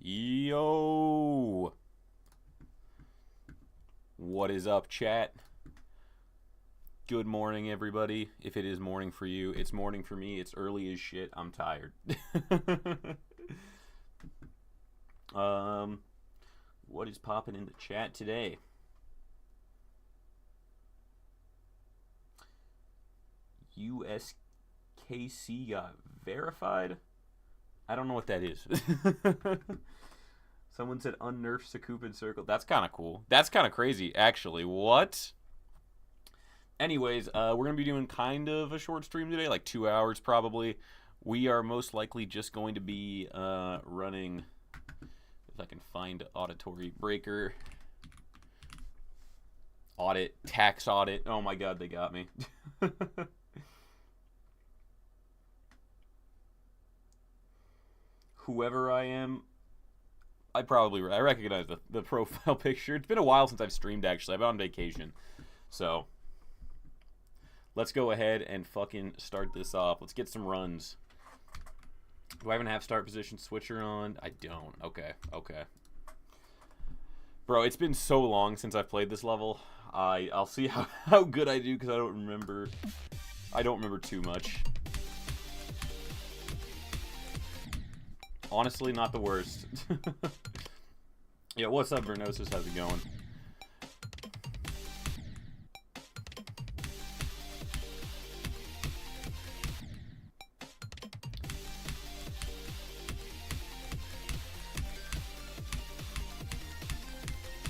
Yo! What is up, chat? Good morning, everybody. If it is morning for you, it's morning for me. It's early as shit. I'm tired. What is popping in the chat today? USKC got verified? I don't know what that is. Someone said unnerf Sakupin Circle. That's kind of cool. That's kind of crazy, actually. What? Anyways, we're going to be doing kind of a short stream today, like 2 hours probably. We are most likely just going to be running, if I can find auditory breaker. Audit, tax audit. Oh my god, they got me. Whoever I am, I recognize the profile picture. It's been a while since I've streamed, actually. I've been on vacation. So, let's go ahead and fucking start this off. Let's get some runs. Do I even have start position switcher on? I don't. Okay. Bro, it's been so long since I've played this level. I'll see how good I do, because I don't remember too much. Honestly, not the worst. Yeah, what's up, Vernosis? How's it going?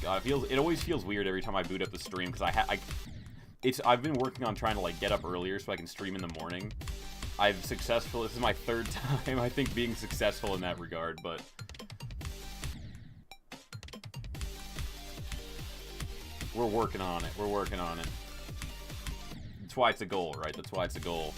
God, it always feels weird every time I boot up the stream, because I've been working on trying to like get up earlier so I can stream in the morning. This is my third time, I think, being successful in that regard, but we're working on it. That's why it's a goal, right? That's why it's a goal.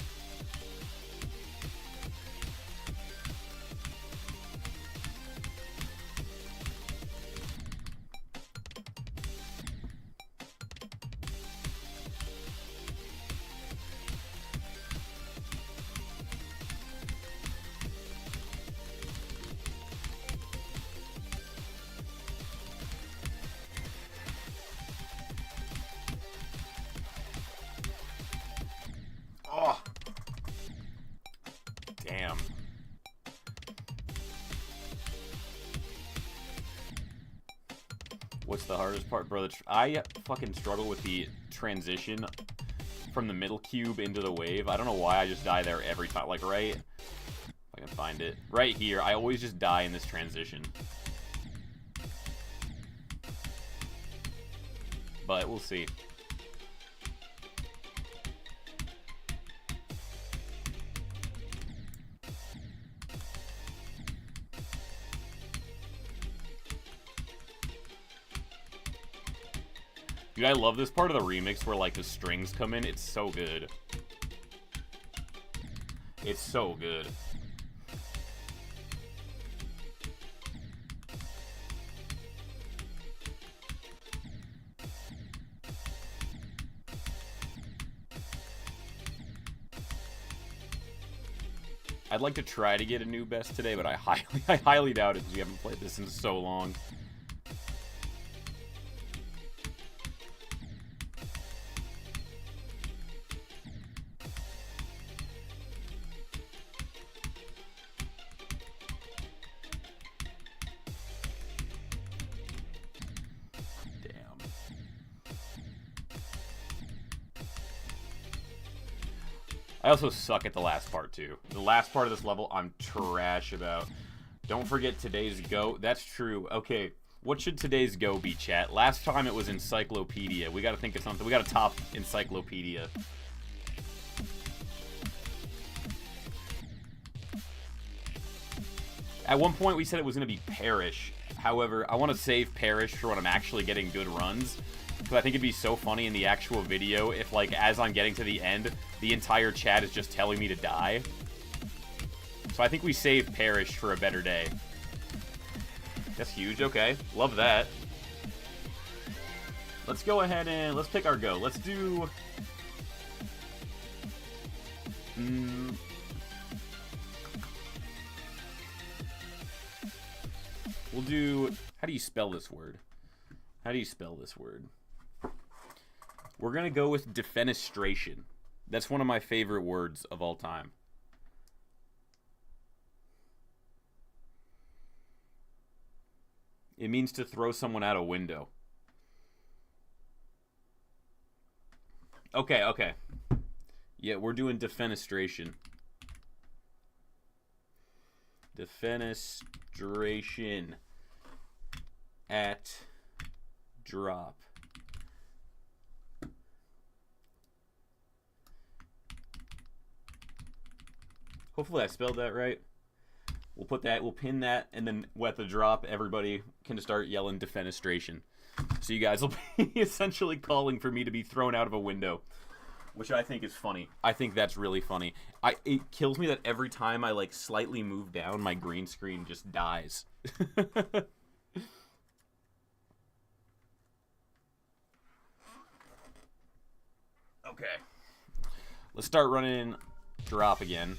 What's the hardest part, brother? I fucking struggle with the transition from the middle cube into the wave. I don't know why I just die there every time. Like, right... If I can find it. Right here, I always just die in this transition. But we'll see. Dude, I love this part of the remix where, like, the strings come in. It's so good. It's so good. I'd like to try to get a new best today, but I highly doubt it, because we haven't played this in so long. I also suck at the last part, too. The last part of this level, I'm trash about. Don't forget today's go. That's true. Okay, what should today's go be, chat? Last time it was Encyclopedia. We gotta think of something. We gotta top Encyclopedia. At one point, we said it was gonna be Parish. However, I want to save Parish for when I'm actually getting good runs. Because I think it'd be so funny in the actual video if, like, as I'm getting to the end, the entire chat is just telling me to die. So I think we save Parish for a better day. That's huge. Okay. Love that. Let's go ahead and let's pick our go. Let's do... We'll do... How do you spell this word? How do you spell this word? We're going to go with defenestration. That's one of my favorite words of all time. It means to throw someone out a window. Okay, okay. Yeah, we're doing defenestration. Defenestration at drop. Hopefully I spelled that right. We'll put that, we'll pin that, and then at the drop, everybody can start yelling defenestration. So you guys will be essentially calling for me to be thrown out of a window, which I think is funny. I think that's really funny. It kills me that every time I like slightly move down, my green screen just dies. Okay. Let's start running drop again.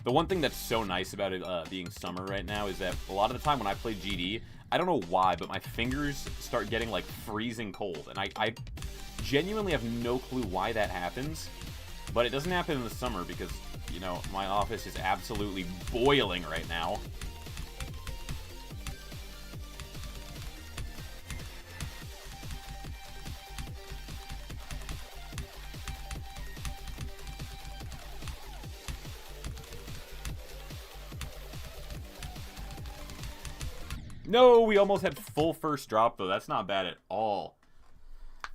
The one thing that's so nice about it being summer right now is that a lot of the time when I play GD, I don't know why, but my fingers start getting like freezing cold. And I genuinely have no clue why that happens. But it doesn't happen in the summer because, you know, my office is absolutely boiling right now. No, we almost had full first drop, though. That's not bad at all.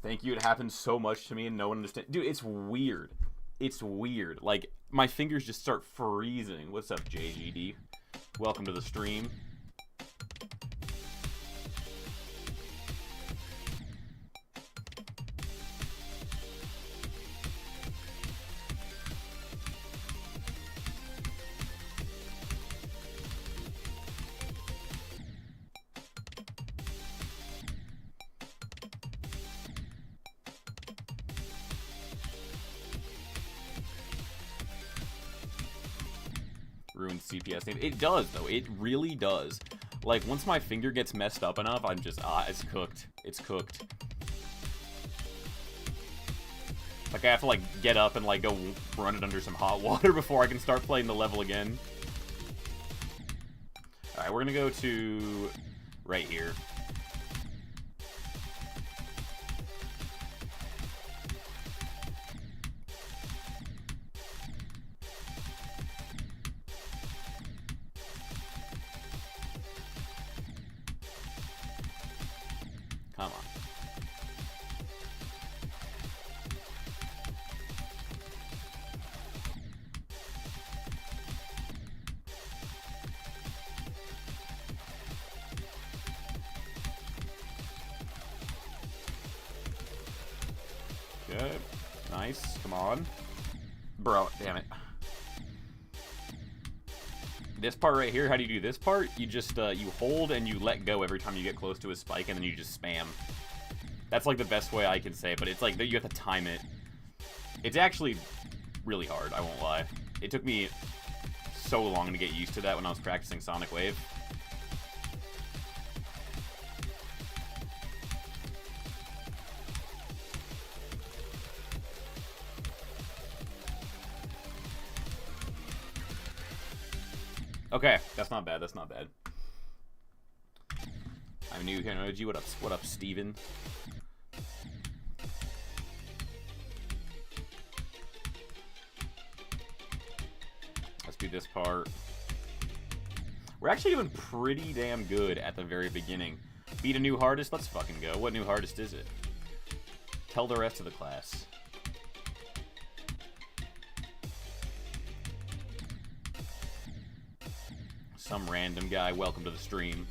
Thank you. It happens so much to me, and no one understands. Dude, it's weird. It's weird. Like, my fingers just start freezing. What's up, JGD? Welcome to the stream. Ruined CPS name. It does, though. It really does. Like, once my finger gets messed up enough, I'm just, it's cooked. It's cooked. Like, I have to, like, get up and, like, go run it under some hot water before I can start playing the level again. Alright, we're gonna go to right here. Come on. Good. Nice. Come on. Bro, damn it. This part right here, how do you do this part? You just, you hold and you let go every time you get close to a spike, and then you just spam. That's, like, the best way I can say it, but it's, like, you have to time it. It's actually really hard, I won't lie. It took me so long to get used to that when I was practicing Sonic Wave. Okay, that's not bad, that's not bad. I'm new here, emoji. What up, Steven? Let's do this part. We're actually doing pretty damn good at the very beginning. Beat a new hardest? Let's fucking go. What new hardest is it? Tell the rest of the class. Some random guy, welcome to the stream.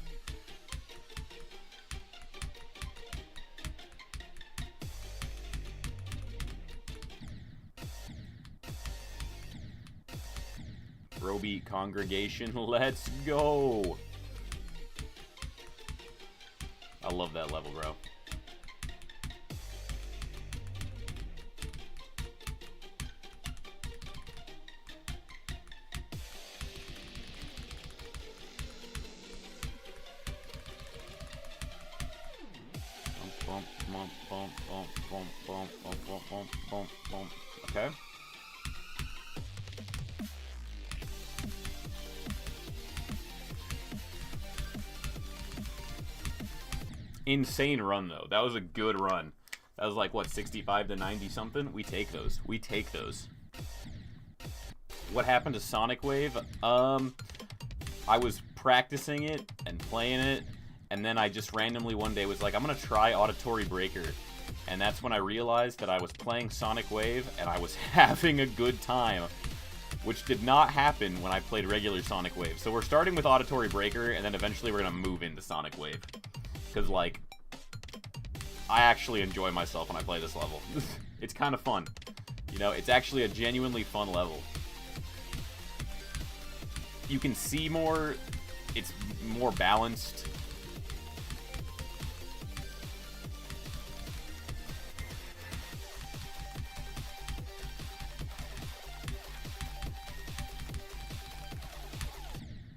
Brobeat congregation, let's go! I love that level, bro. Okay. Insane run, though. That was a good run. That was like, what, 65 to 90 something? We take those. We take those. What happened to Sonic Wave? I was practicing it and playing it, and then I just randomly one day was like, I'm going to try Auditory Breaker. And that's when I realized that I was playing Sonic Wave, and I was having a good time, which did not happen when I played regular Sonic Wave. So we're starting with Auditory Breaker, and then eventually we're going to move into Sonic Wave. Because, like, I actually enjoy myself when I play this level. It's kind of fun. You know, it's actually a genuinely fun level. You can see more. It's more balanced.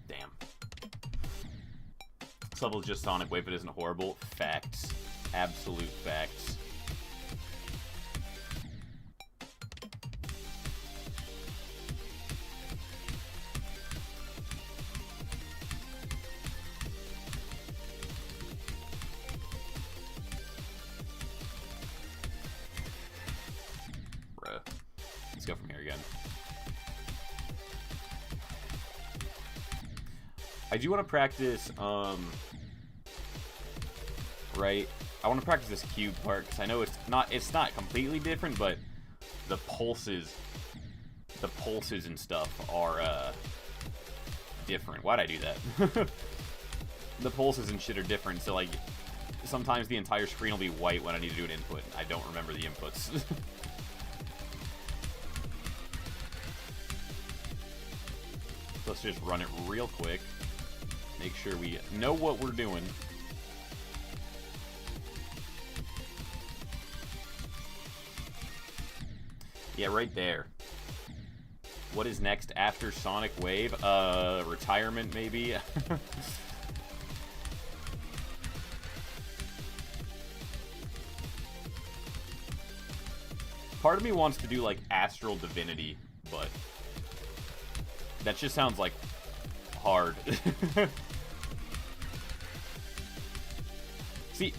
Damn. This level is just Sonic Wave, it isn't horrible. Facts. Absolute facts. Bruh. Let's go from here again. I do want to practice, right? I want to practice this cube part, because I know it's not completely different, but the pulses and stuff are, different. Why'd I do that? The pulses and shit are different, so, like, sometimes the entire screen will be white when I need to do an input. I don't remember the inputs. Let's just run it real quick. Make sure we know what we're doing. Yeah, right there. What is next after Sonic Wave? Retirement, maybe? Part of me wants to do, like, Astral Divinity, but that just sounds, like, hard. See,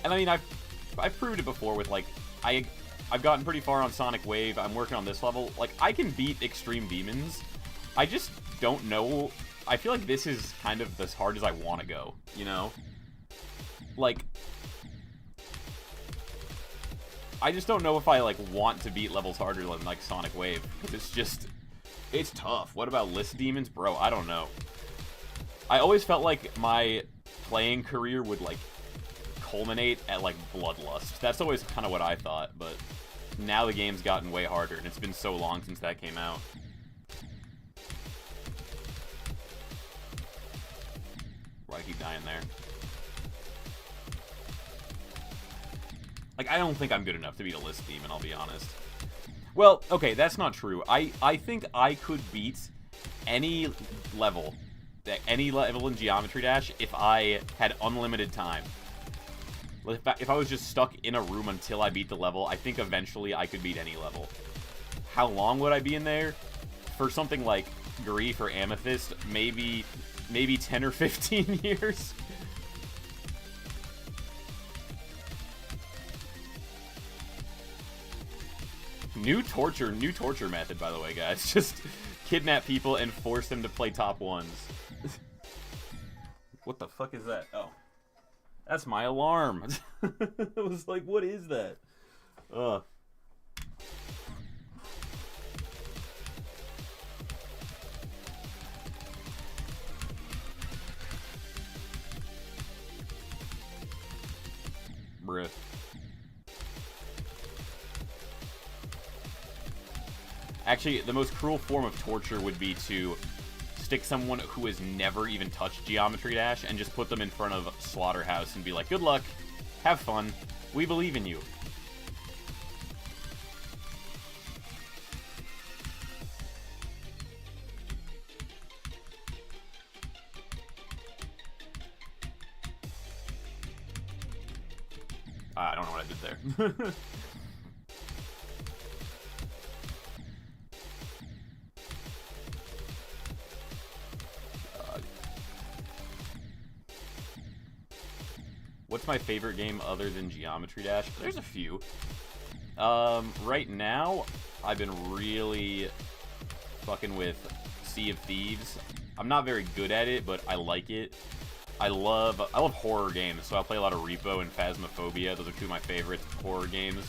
and I mean, I've proved it before with, like, I've gotten pretty far on Sonic Wave. I'm working on this level. Like, I can beat Extreme Demons. I just don't know. I feel like this is kind of as hard as I want to go, you know? Like, I just don't know if I, like, want to beat levels harder than, like, Sonic Wave. Because it's just, it's tough. What about List Demons? Bro, I don't know. I always felt like my playing career would, like, culminate at, like, Bloodlust. That's always kind of what I thought, but now the game's gotten way harder, and it's been so long since that came out. Why I keep dying there. Like, I don't think I'm good enough to beat a List Demon, I'll be honest. Well, okay, that's not true. I think I could beat any level in Geometry Dash if I had unlimited time. If I was just stuck in a room until I beat the level, I think eventually I could beat any level. How long would I be in there? For something like Grief or Amethyst, maybe 10 or 15 years. New torture method, by the way, guys. Just kidnap people and force them to play top ones. What the fuck is that? Oh. That's my alarm. I was like, what is that? Ugh. Bruh. Actually, the most cruel form of torture would be to stick someone who has never even touched Geometry Dash and just put them in front of Slaughterhouse and be like, good luck, have fun, we believe in you. I don't know what I did there. What's my favorite game other than Geometry Dash? There's a few. Right now, I've been really fucking with Sea of Thieves. I'm not very good at it, but I like it. I love horror games, so I play a lot of Repo and Phasmophobia. Those are two of my favorite horror games.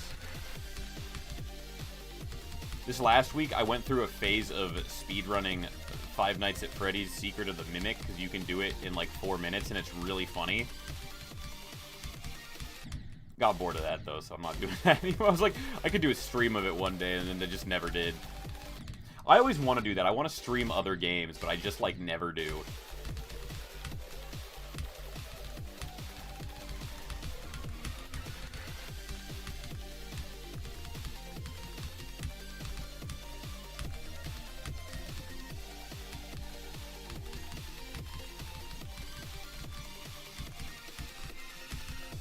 This last week, I went through a phase of speedrunning Five Nights at Freddy's Secret of the Mimic, because you can do it in like 4 minutes, and it's really funny. Got bored of that, though, so I'm not doing that anymore. I was like, I could do a stream of it one day, and then I just never did. I always want to do that. I want to stream other games, but I just, like, never do.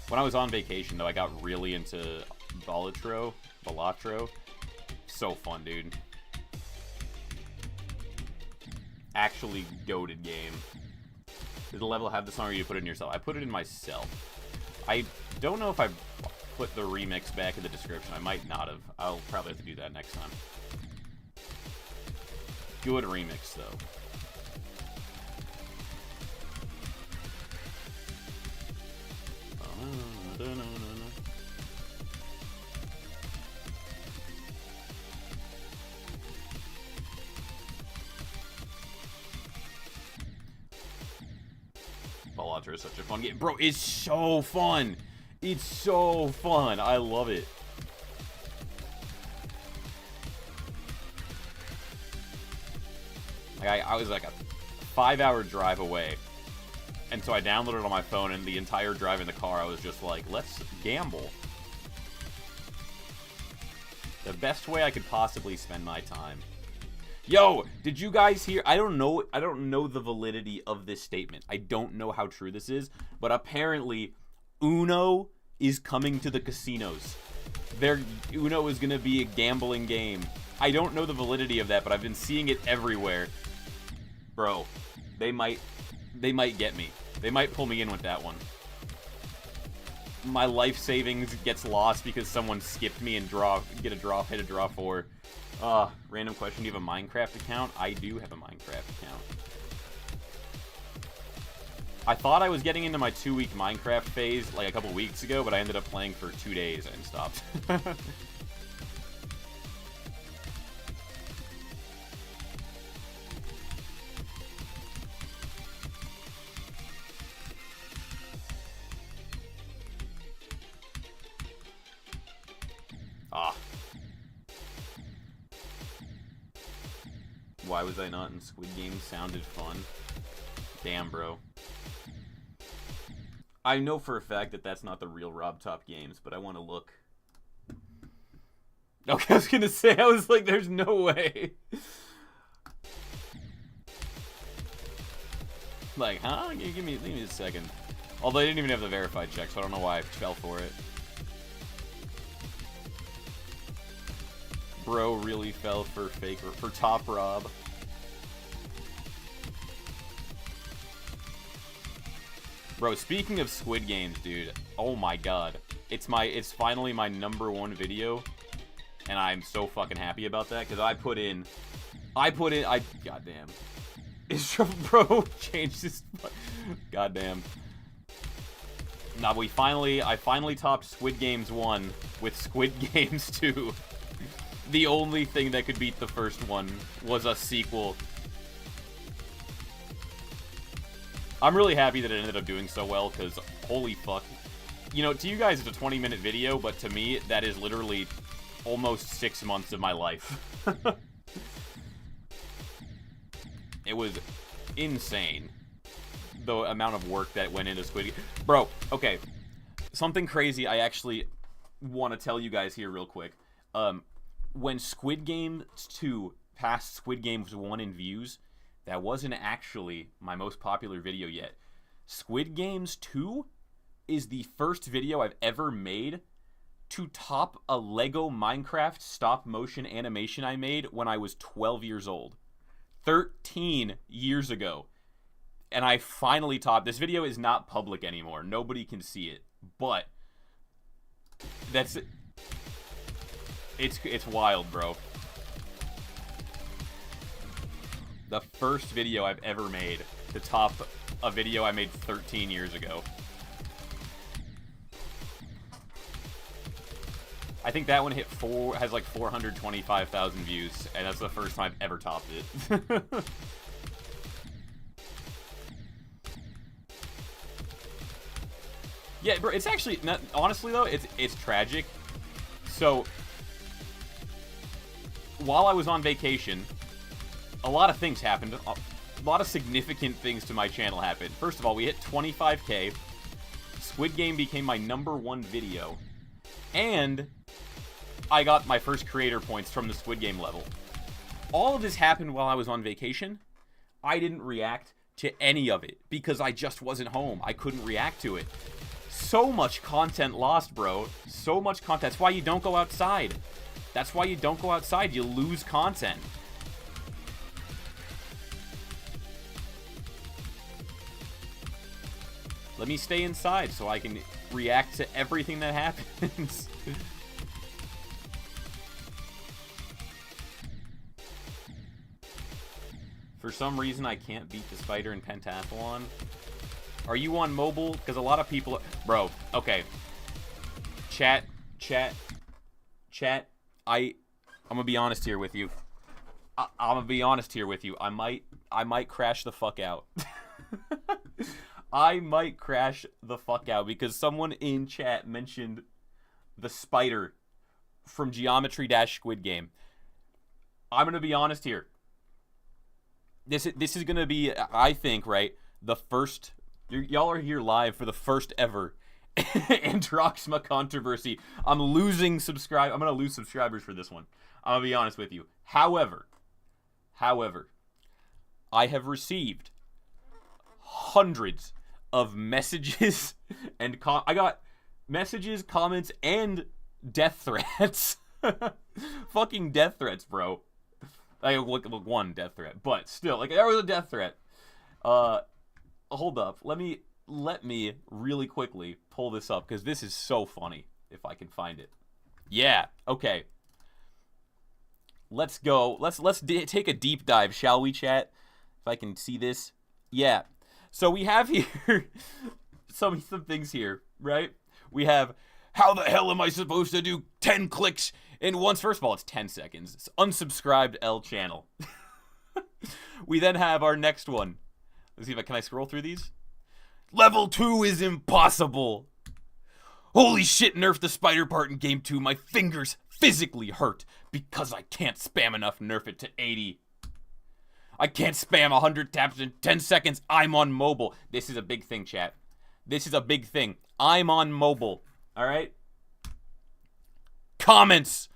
When I was on vacation, though, I got really into Balatro. So fun, dude. Actually goated game. Did the level have the song or you put it in yourself? I put it in myself. I don't know if I put the remix back in the description. I might not have. I'll probably have to do that next time. Good remix, though. Balatro is such a fun game. Bro, it's so fun. It's so fun. I love it. Like I was like a 5-hour drive away. And so I downloaded it on my phone, and the entire drive in the car, I was just like, let's gamble. The best way I could possibly spend my time. Yo, did you guys hear? I don't know the validity of this statement. I don't know how true this is, but apparently Uno is coming to the casinos. Uno is going to be a gambling game. I don't know the validity of that, but I've been seeing it everywhere. Bro, they might get me. They might pull me in with that one. My life savings gets lost because someone skipped me and hit a draw 4. Random question, do you have a Minecraft account? I do have a Minecraft account. I thought I was getting into my 2-week Minecraft phase like a couple weeks ago, but I ended up playing for 2 days and stopped. Why was I not in Squid Game? Sounded fun. Damn, bro. I know for a fact that that's not the real Rob Top Games, but I want to look. Okay, I was gonna say, I was like, there's no way. Like, huh? Give me a second. Although I didn't even have the verified check, so I don't know why I fell for it. Bro really fell for Top Rob. Bro, speaking of Squid Games, dude, oh my god. It's finally my #1 video, and I'm so fucking happy about that, because I goddamn. Is bro changed his, goddamn. Nah, I finally topped Squid Games 1 with Squid Games 2. The only thing that could beat the first one was a sequel. I'm really happy that it ended up doing so well, because holy fuck. You know, to you guys, it's a 20-minute video, but to me, that is literally almost 6 months of my life. It was insane, the amount of work that went into Squid Game. Bro, okay. Something crazy I actually want to tell you guys here real quick. When Squid Game 2 passed Squid Games 1 in views, that wasn't actually my most popular video yet. Squid Games 2 is the first video I've ever made to top a Lego Minecraft stop motion animation I made when I was 12 years old. 13 years ago. And I finally topped. This video is not public anymore. Nobody can see it. But that's it. It's wild, bro. The first video I've ever made to top a video I made 13 years ago. I think that one has like 425,000 views, and that's the first time I've ever topped it. Yeah, bro, it's actually not, honestly though, it's tragic. So while I was on vacation, a lot of things happened. A lot of significant things to my channel happened. First of all, we hit 25K. Squid Game became my #1 video. And I got my first creator points from the Squid Game level. All of this happened while I was on vacation. I didn't react to any of it because I just wasn't home. I couldn't react to it. So much content lost, bro. So much content. That's why you don't go outside. That's why you don't go outside. You lose content. Let me stay inside so I can react to everything that happens. For some reason, I can't beat the spider in pentathlon. Are you on mobile? Because a lot of people... Bro, okay. Chat. I'm gonna be honest here with you. I'm gonna be honest here with you. I might crash the fuck out. I might crash the fuck out because someone in chat mentioned the spider from Geometry Dash Squid Game. I'm gonna be honest here. This is gonna be, I think, right, the first... Y'all are here live for the first ever Androxma controversy. I'm gonna lose subscribers for this one. I'm gonna be honest with you. However, I have received hundreds of messages and I got messages, comments, and death threats. Fucking death threats, bro. I look one death threat, but still, like, there was a death threat. Hold up. Let me really quickly pull this up because this is so funny if I can find it. Yeah. Okay. Let's go. Let's take a deep dive, shall we, chat? If I can see this. Yeah. So we have here some things here, right? We have, how the hell am I supposed to do 10 clicks in once? First of all, it's 10 seconds. It's unsubscribed L channel. We then have our next one. Let's see if can I scroll through these? Level 2 is impossible. Holy shit, nerf the spider part in game 2. My fingers physically hurt because I can't spam enough. Nerf it to 80. I can't spam 100 taps in 10 seconds. I'm on mobile. This is a big thing, chat. This is a big thing. I'm on mobile. All right? Comments.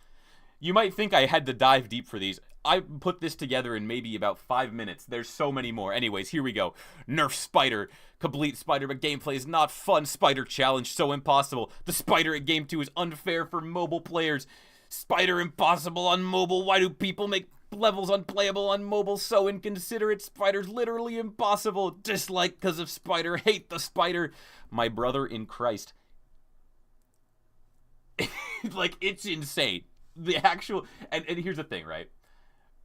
You might think I had to dive deep for these. I put this together in maybe about 5 minutes. There's so many more. Anyways, here we go. Nerf spider. Complete spider, but gameplay is not fun. Spider challenge, so impossible. The spider at game 2 is unfair for mobile players. Spider impossible on mobile. Why do people make levels unplayable on mobile? So inconsiderate. Spider's literally impossible. Dislike because of spider. Hate the spider. My brother in Christ. Like, it's insane. The actual... And here's the thing, right?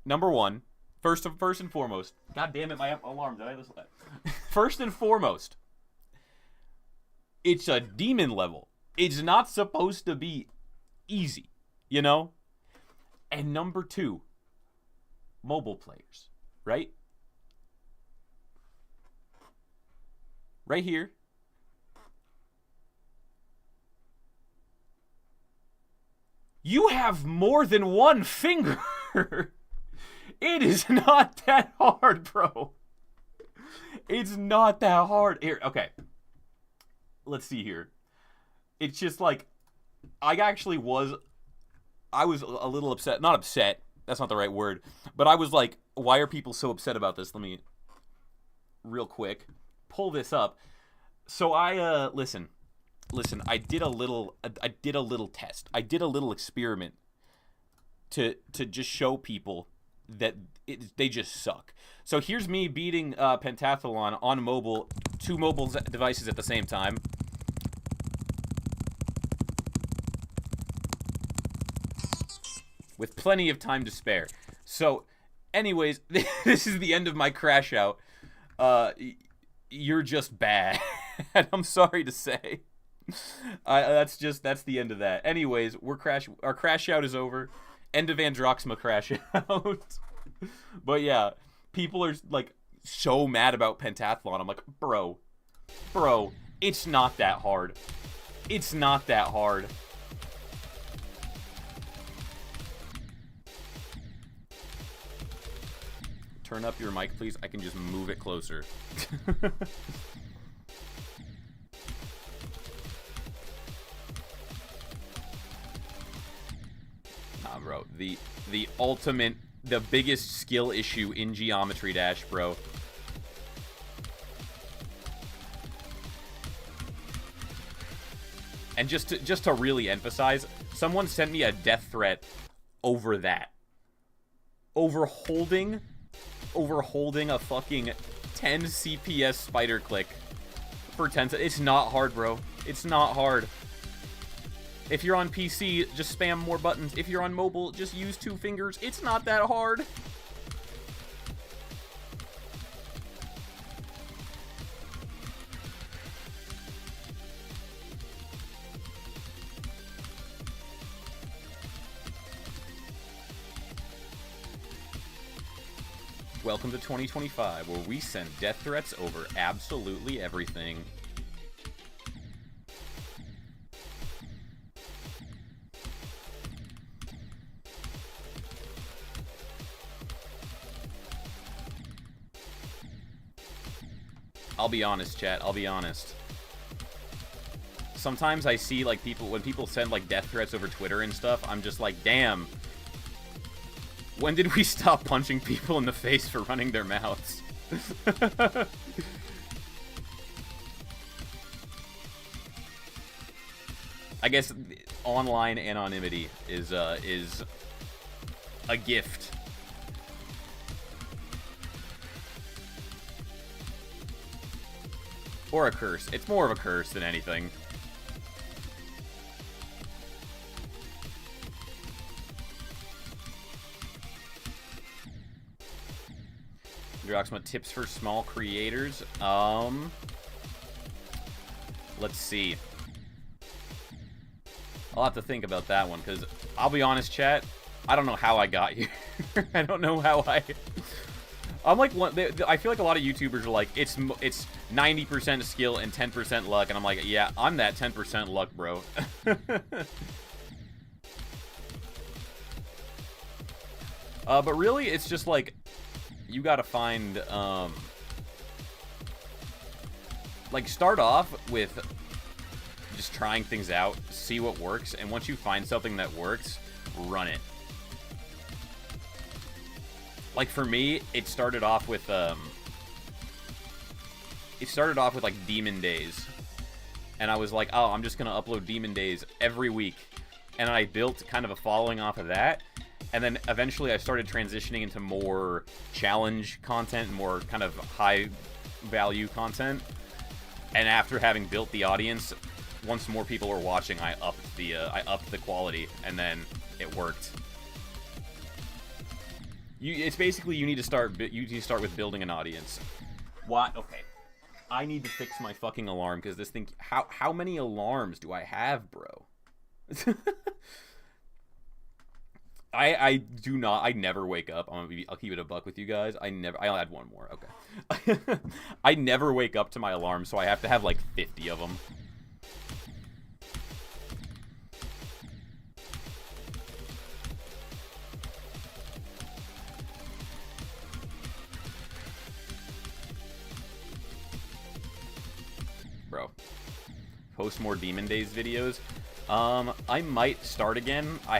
Number one, first and foremost, god damn it, my alarm, did I listen to that? First and foremost, it's a demon level. It's not supposed to be easy, you know? And number two, mobile players, right? Right here. You have more than one finger. It is not that hard, bro. It's not that hard. Here, okay. Let's see here. It's just like, I was a little upset. Not upset. That's not the right word. But I was like, why are people so upset about this? Let me, real quick, pull this up. So listen. listen, I did a little test. I did a little experiment to just show people that they just suck. So here's me beating Pentathlon on mobile, 2 mobile devices at the same time. With plenty of time to spare. So, anyways, this is the end of my crash out. You're just bad. And I'm sorry to say. That's the end of that. Anyways, our crash out is over. End of Androxima crash out. But yeah, people are like so mad about Pentathlon. I'm like, bro, it's not that hard. It's not that hard. Turn up your mic, please. I can just move it closer. Nah, bro. The ultimate, the biggest skill issue in Geometry Dash, bro. And just to really emphasize, someone sent me a death threat over that. Over holding a fucking 10 CPS spider click for 10 seconds. It's not hard, bro. It's not hard. If you're on PC, just spam more buttons. If you're on mobile, just use 2 fingers. It's not that hard. Welcome to 2025, where we send death threats over absolutely everything. I'll be honest, chat. I'll be honest. Sometimes I see, like, when people send, like, death threats over Twitter and stuff, I'm just like, damn. When did we stop punching people in the face for running their mouths? I guess online anonymity is a gift. Or a curse. It's more of a curse than anything. Androxima tips for small creators. Let's see. I'll have to think about that one, because I'll be honest, chat, I don't know how I got here. I don't know how I'm like, I feel like a lot of YouTubers are like, it's 90% skill and 10% luck, and I'm like, yeah, I'm that 10% luck, bro. But really, it's just like, you gotta find, like, start off with just trying things out, see what works, and once you find something that works, run it. Like, for me, it started off with like, Demon Days. And I was like, oh, I'm just gonna upload Demon Days every week. And I built kind of a following off of that. And then eventually I started transitioning into more challenge content, more kind of high-value content. And after having built the audience, once more people were watching, I upped the quality, and then it worked. It's basically you need to start with building an audience. What? Okay. I need to fix my fucking alarm, because this thing. How many alarms do I have, bro? I never wake up. I'll keep it a buck with you guys. I'll add one more. Okay. I never wake up to my alarm, so I have to have like 50 of them. Bro. Post more Demon Days videos. I might start again. I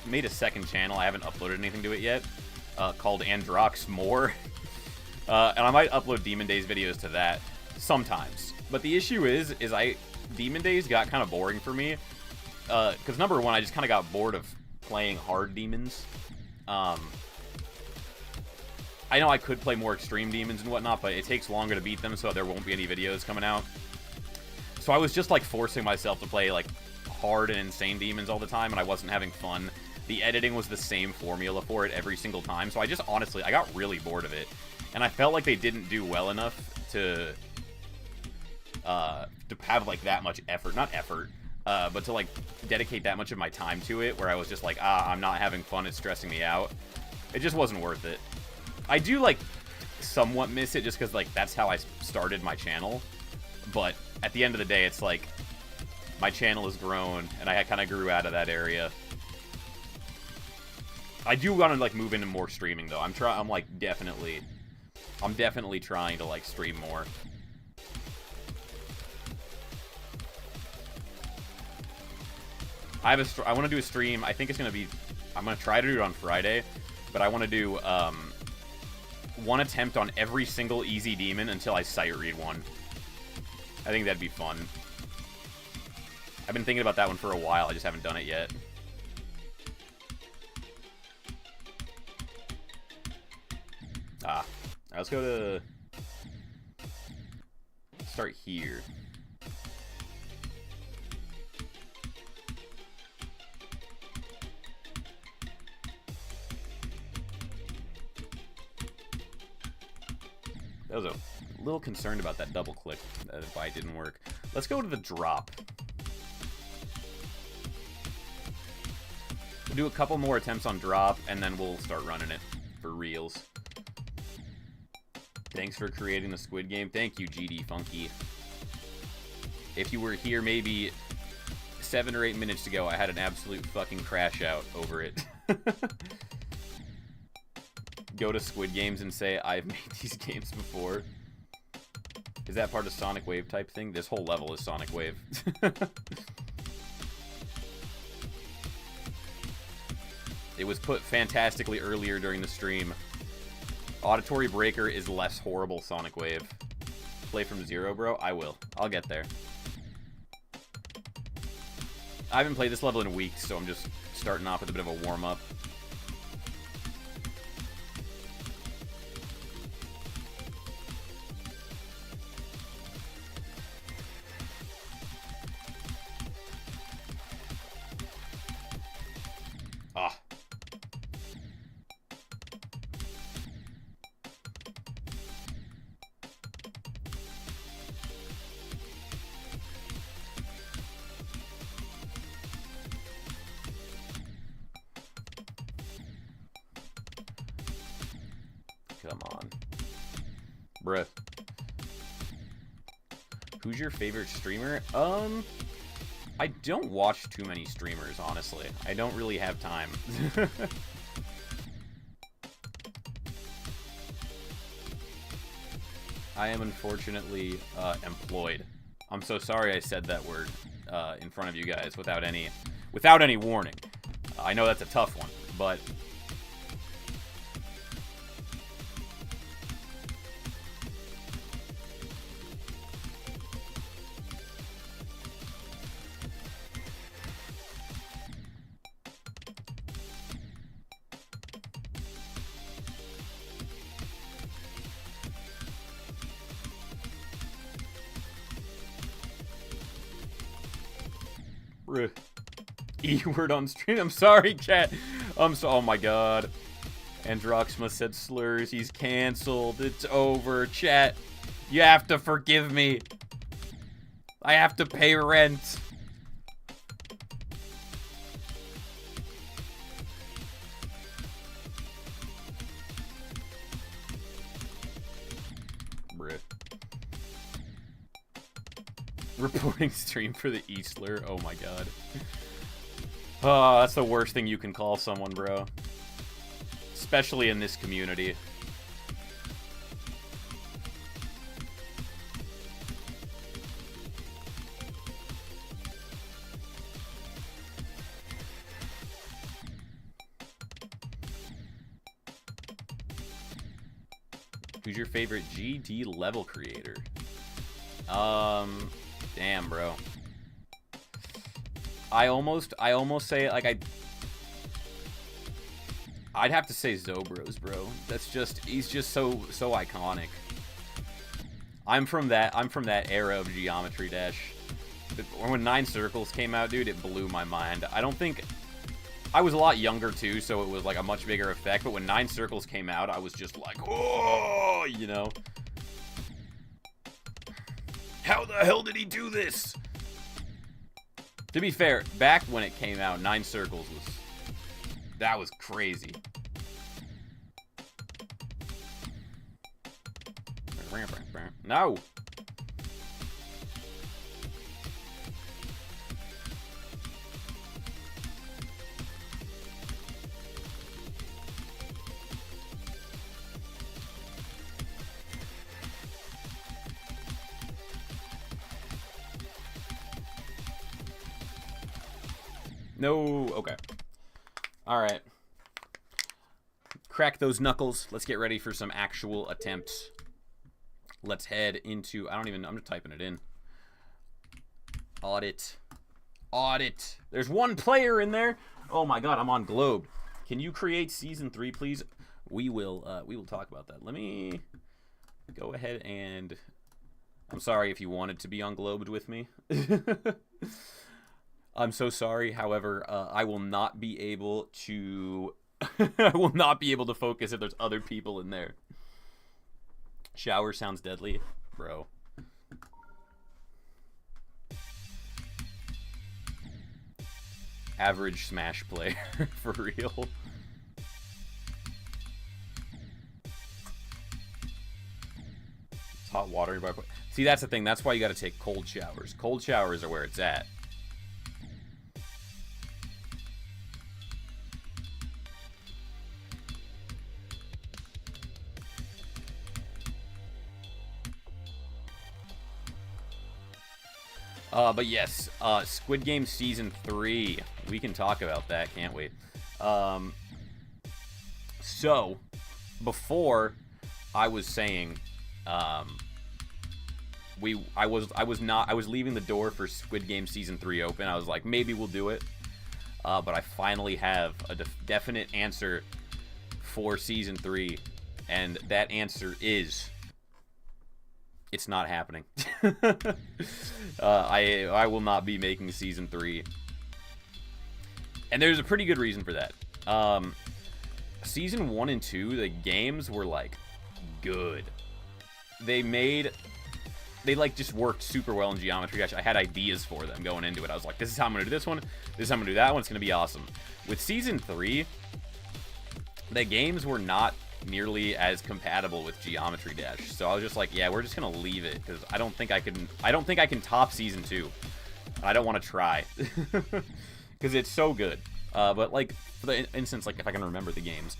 made a second channel. I haven't uploaded anything to it yet. Called Androx More. And I might upload Demon Days videos to that sometimes. But the issue is Demon Days got kind of boring for me. Because number one, I just kind of got bored of playing hard demons. I know I could play more extreme demons and whatnot, but it takes longer to beat them, so there won't be any videos coming out. So I was just, like, forcing myself to play, like, hard and insane demons all the time, and I wasn't having fun. The editing was the same formula for it every single time, so I just, honestly, I got really bored of it. And I felt like they didn't do well enough to have, like, that much effort. Not effort, but to, like, dedicate that much of my time to it, where I was just like, I'm not having fun, it's stressing me out. It just wasn't worth it. I do, like, somewhat miss it just because, like, that's how I started my channel. But at the end of the day, it's like, my channel has grown, and I kind of grew out of that area. I do want to, like, move into more streaming, though. I'm definitely trying to, like, stream more. I want to do a stream. I think it's going to be... I'm going to try to do it on Friday, but I want to do, one attempt on every single easy demon until I sight read one. I think that'd be fun. I've been thinking about that one for a while. I just haven't done it yet. Let's go to... start here. I was a little concerned about that double click. Why it didn't work. Let's go to the drop. We'll do a couple more attempts on drop, and then we'll start running it for reals. Thanks for creating the Squid Game. Thank you, GD Funky. If you were here maybe 7 or 8 minutes ago, I had an absolute fucking crash out over it. Go to Squid Games and say, I've made these games before. Is that part of Sonic Wave type thing? This whole level is Sonic Wave. It was put fantastically earlier during the stream. Auditory Breaker is less horrible Sonic Wave. Play from zero, bro? I will. I'll get there. I haven't played this level in weeks, so I'm just starting off with a bit of a warm-up. Come on. Bruh. Who's your favorite streamer? I don't watch too many streamers, honestly. I don't really have time. I am unfortunately employed. I'm so sorry I said that word in front of you guys without any warning. I know that's a tough one, but E-word on stream. I'm sorry, chat. Oh my god. Androxma said slurs. He's canceled. It's over, chat. You have to forgive me. I have to pay rent. Bruh. Reporting stream for the E-slur. Oh my god. Oh, that's the worst thing you can call someone, bro. Especially in this community. Who's your favorite GD level creator? Damn, bro. I almost say, like, I'd have to say Zobros, bro. That's just, he's just so iconic. I'm from that era of Geometry Dash. When 9 Circles came out, dude, it blew my mind. I don't think, I was a lot younger too, so it was like a much bigger effect, but when 9 Circles came out, I was just like, oh, you know? How the hell did he do this? To be fair, back when it came out, 9 Circles was, that was crazy. No! No, okay. Alright. Crack those knuckles. Let's get ready for some actual attempts. Let's head into, I'm just typing it in. Audit. Audit. There's one player in there. Oh my god, I'm on Globe. Can you create season 3, please? We will talk about that. Let me go ahead and, I'm sorry if you wanted to be on Globed with me. I'm so sorry. However, I will not be able to I will not be able to focus if there's other people in there. Shower sounds deadly, bro. Average Smash player, for real. It's hot water. See, that's the thing. That's why you got to take cold showers. Cold showers are where it's at. But yes, Squid Game Season 3. We can talk about that, can't we? So, before, I was saying, I was leaving the door for Squid Game Season 3 open. I was like, maybe we'll do it. But I finally have a definite answer for Season 3. And that answer is, it's not happening. I will not be making Season 3. And there's a pretty good reason for that. Season 1 and 2, the games were, like, good. They like, just worked super well in Geometry Dash. I had ideas for them going into it. I was like, this is how I'm going to do this one. This is how I'm going to do that one. It's going to be awesome. With Season 3, the games were not nearly as compatible with Geometry Dash. So I was just like, yeah, we're just going to leave it. Because I don't think I can top Season 2. I don't want to try. Because it's so good. But, like, for the instance, like, if I can remember the games.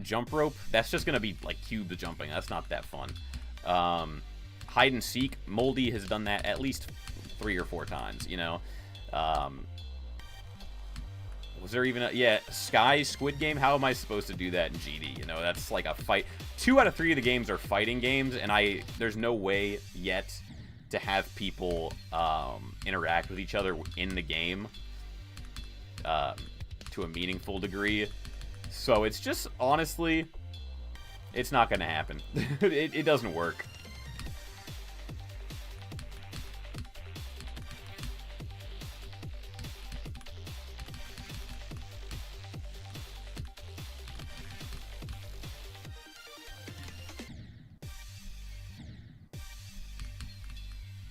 Jump Rope, that's just going to be, like, cube jumping. That's not that fun. Hide and Seek, Moldy has done that at least 3 or 4 times, you know? Was there even a... Yeah, Squid Game, how am I supposed to do that in GD? You know, that's like a fight. 2 out of 3 of the games are fighting games, and there's no way yet to have people interact with each other in the game to a meaningful degree. So it's just, honestly, it's not going to happen. It doesn't work.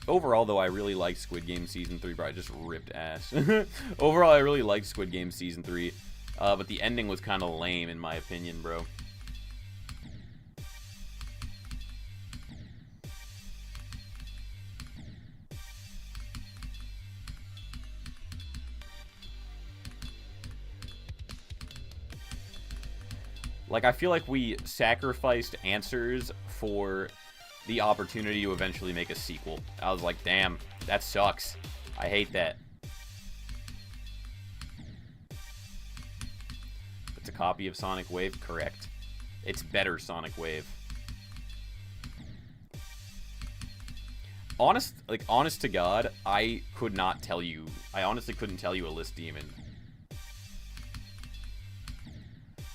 Overall, though, I really liked Squid Game Season 3, bro. I just ripped ass. Overall, I really liked Squid Game Season 3, but the ending was kind of lame, in my opinion, bro. Like, I feel like we sacrificed answers for the opportunity to eventually make a sequel. I was like, damn, that sucks. I hate that. It's a copy of Sonic Wave? Correct. It's better Sonic Wave. honest to God, I could not tell you. I honestly couldn't tell you a list demon.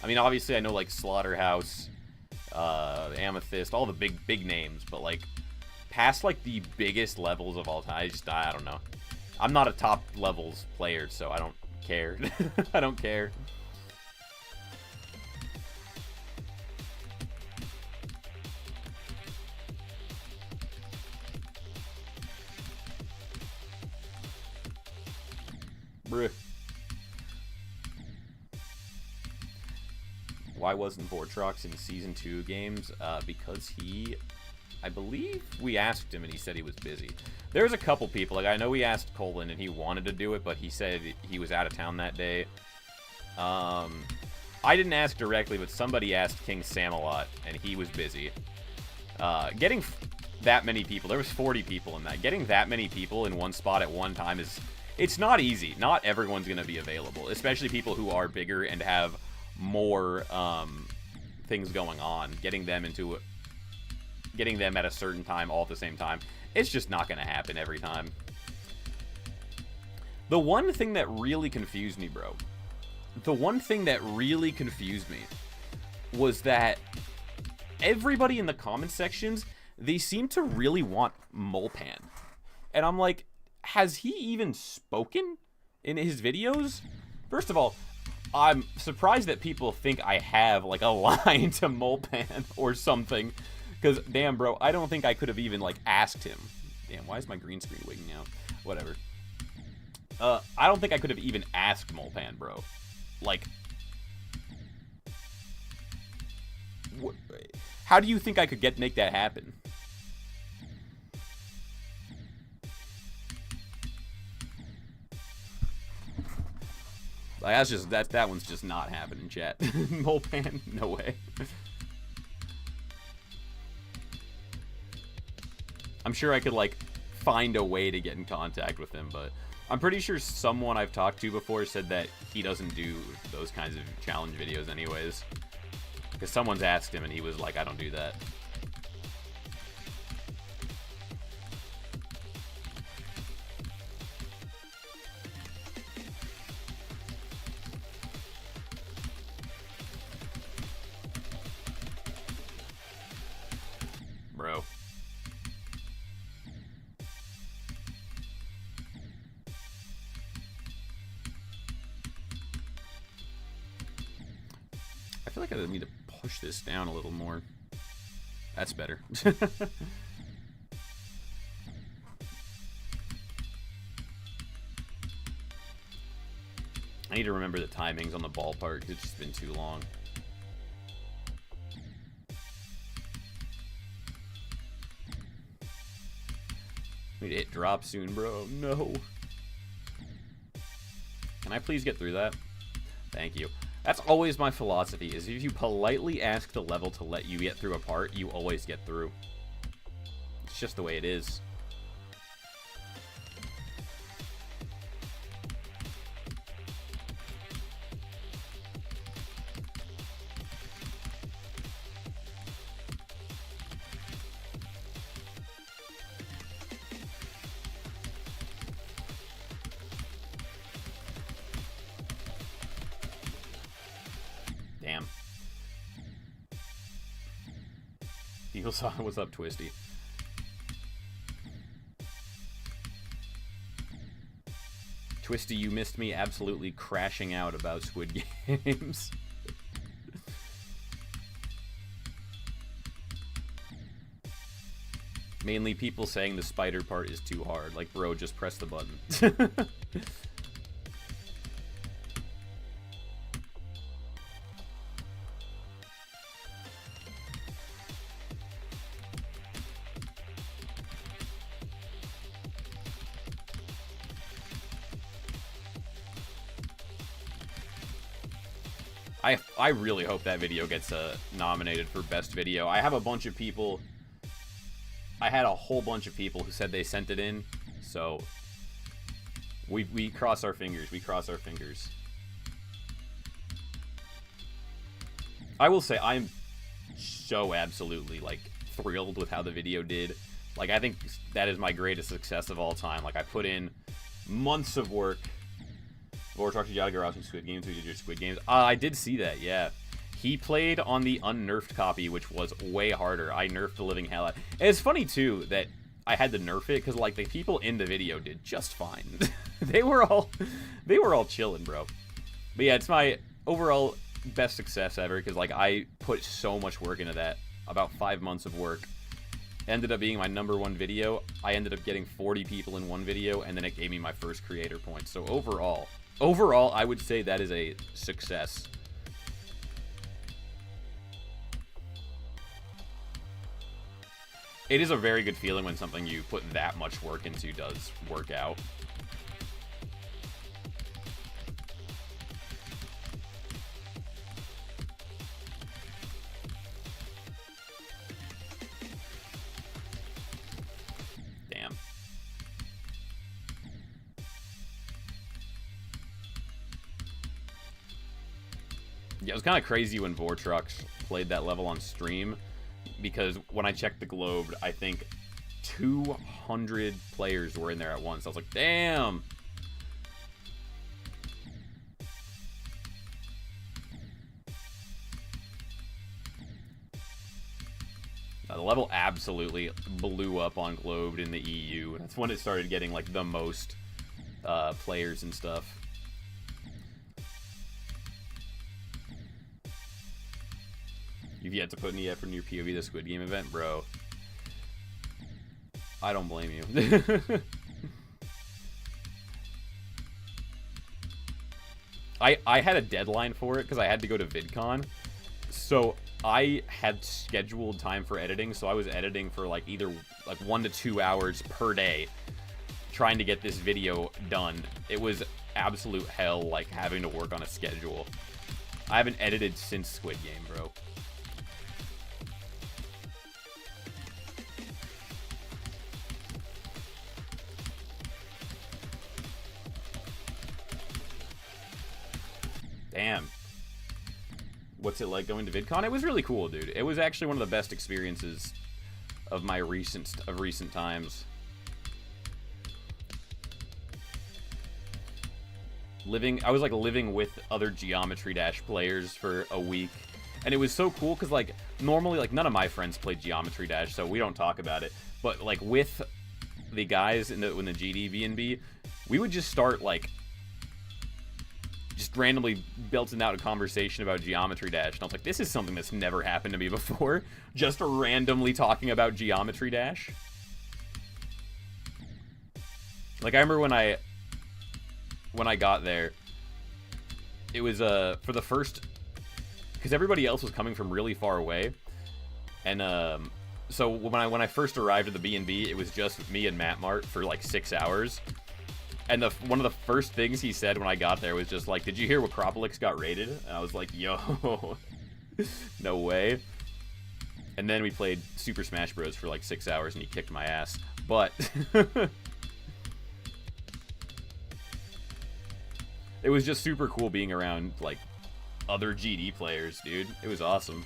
I mean, obviously, I know, like, Slaughterhouse, Amethyst, all the big names, but, like, past, like, the biggest levels of all time, I don't know. I'm not a top levels player, so I don't care. I don't care. Bruh. Why wasn't Vortrox in Season 2 games? Because I believe we asked him and he said he was busy. There's a couple people, like I know we asked Colin and he wanted to do it, but he said he was out of town that day. I didn't ask directly, but somebody asked King Samalot and he was busy. Getting that many people, there was 40 people in that. Getting that many people in one spot at one time it's not easy. Not everyone's going to be available, especially people who are bigger and have more things going on. Getting them at a certain time all at the same time, it's just not going to happen every time. The one thing that really confused me, bro, was that everybody in the comment sections, they seem to really want Molpan. And I'm like, has he even spoken in his videos? First of all, I'm surprised that people think I have, like, a line to Molpan or something. Because, damn, bro, I don't think I could have even, like, asked him. Damn, why is my green screen wigging out? Whatever. I don't think I could have even asked Molpan, bro. Like, how do you think I could make that happen? Like, that one's just not happening, chat. Molpan, no way. I'm sure I could, like, find a way to get in contact with him, but I'm pretty sure someone I've talked to before said that he doesn't do those kinds of challenge videos anyways. Because someone's asked him and he was like, I don't do that. Bro. I feel like I need to push this down a little more. That's better. I need to remember the timings on the ballpark because it's just been too long. I need to hit drop soon, bro. No. Can I please get through that? Thank you. That's always my philosophy, is if you politely ask the level to let you get through a part, you always get through. It's just the way it is. Damn. What's up, Twisty? Twisty, you missed me absolutely crashing out about Squid Games. Mainly people saying the spider part is too hard. Like, bro, just press the button. I really hope that video gets nominated for best video. I have a bunch of people. I had a whole bunch of people who said they sent it in, so we cross our fingers. We cross our fingers. I will say I'm so absolutely, like, thrilled with how the video did. Like, I think that is my greatest success of all time. Like, I put in months of work. Vortex, you gotta go out some Squid Games. We did your Squid Games. I did see that, yeah. He played on the unnerfed copy, which was way harder. I nerfed the living hell out. And it's funny, too, that I had to nerf it, because, like, the people in the video did just fine. They were all chilling, bro. But yeah, it's my overall best success ever, because, like, I put so much work into that. About 5 months of work. Ended up being my #1 video. I ended up getting 40 people in one video, and then it gave me my first creator point. So overall, I would say that is a success. It is a very good feeling when something you put that much work into does work out. Damn. Yeah, it was kind of crazy when Vortex played that level on stream, because when I checked the globe, I think 200 players were in there at once. I was like, damn! The level absolutely blew up on Globed in the EU. That's when it started getting, like, the most players and stuff. You've yet to put any effort in your POV the Squid Game event, bro. I don't blame you. I had a deadline for it because I had to go to VidCon. So I had scheduled time for editing, so I was editing for like either like 1 to 2 hours per day trying to get this video done. It was absolute hell, like having to work on a schedule. I haven't edited since Squid Game, bro. Damn. What's it like going to VidCon? It was really cool, dude. It was actually one of the best experiences of my recent times. I was like living with other Geometry Dash players for a week, and it was so cool because like normally like none of my friends played Geometry Dash, so we don't talk about it. But like with the guys in the GDVNB, we would just start like just randomly belting out a conversation about Geometry Dash, and I was like, this is something that's never happened to me before. Just randomly talking about Geometry Dash. Like I remember when I got there, it was for the first, because everybody else was coming from really far away, and so when I first arrived at the B&B, it was just me and Matt Mart for like 6 hours. And one of the first things he said when I got there was just like, did you hear Acropolix got raided? And I was like, yo, no way. And then we played Super Smash Bros. For like 6 hours and he kicked my ass. But it was just super cool being around like other GD players, dude. It was awesome.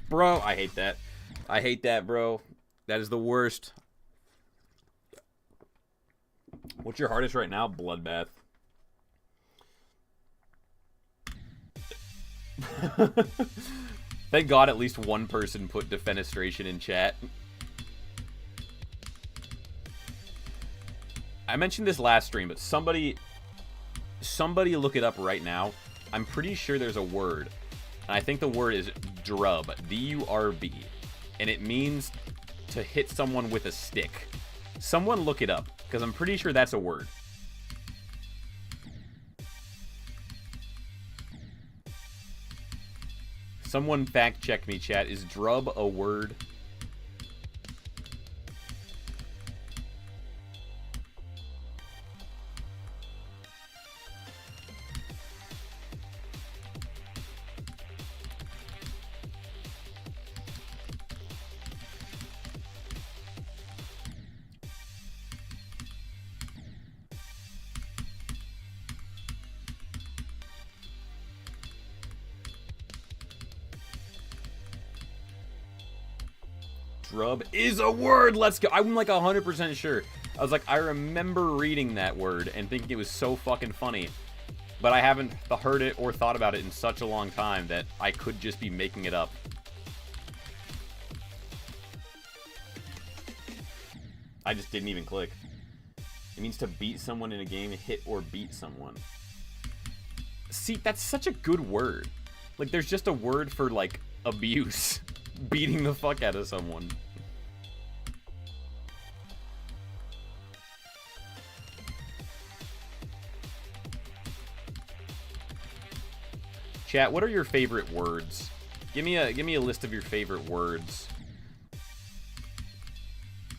Bro, I hate that. I hate that, bro. That is the worst. What's your hardest right now? Bloodbath. Thank God at least one person put defenestration in chat. I mentioned this last stream, but somebody look it up right now. I'm pretty sure there's a word. And I think the word is drub, D-U-R-B, and it means to hit someone with a stick. Someone look it up, because I'm pretty sure that's a word. Someone fact check me, chat. Is drub a word? Shrub is a word. Let's go. I'm like 100% sure. I was like, I remember reading that word and thinking it was so fucking funny. But I haven't heard it or thought about it in such a long time that I could just be making it up. I just didn't even click. It means to beat someone in a game, hit or beat someone. See, that's such a good word. Like, there's just a word for, like, abuse. Beating the fuck out of someone. Chat, what are your favorite words? Give me a list of your favorite words.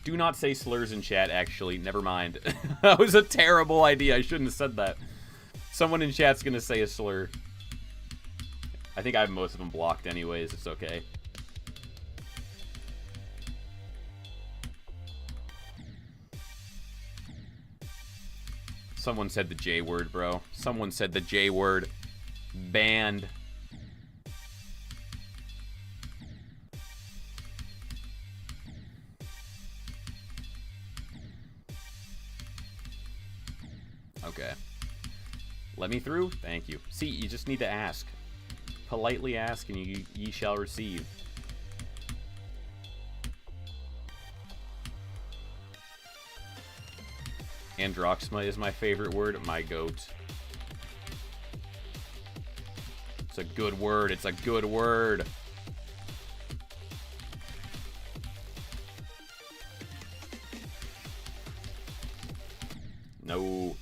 Do not say slurs in chat, actually. Never mind. That was a terrible idea. I shouldn't have said that. Someone in chat's gonna say a slur. I think I have most of them blocked anyways. It's okay. Someone said the J word, bro. Someone said the J word. Banned. Okay. Let me through? Thank you. See, you just need to ask. Politely ask and ye shall receive. Androxma is my favorite word. My goat. It's a good word. It's a good word. No.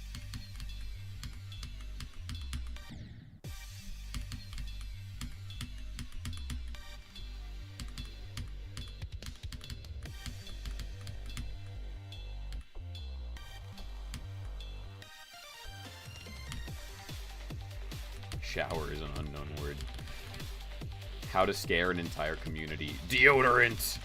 Shower is an unknown word. How to scare an entire community. Deodorant!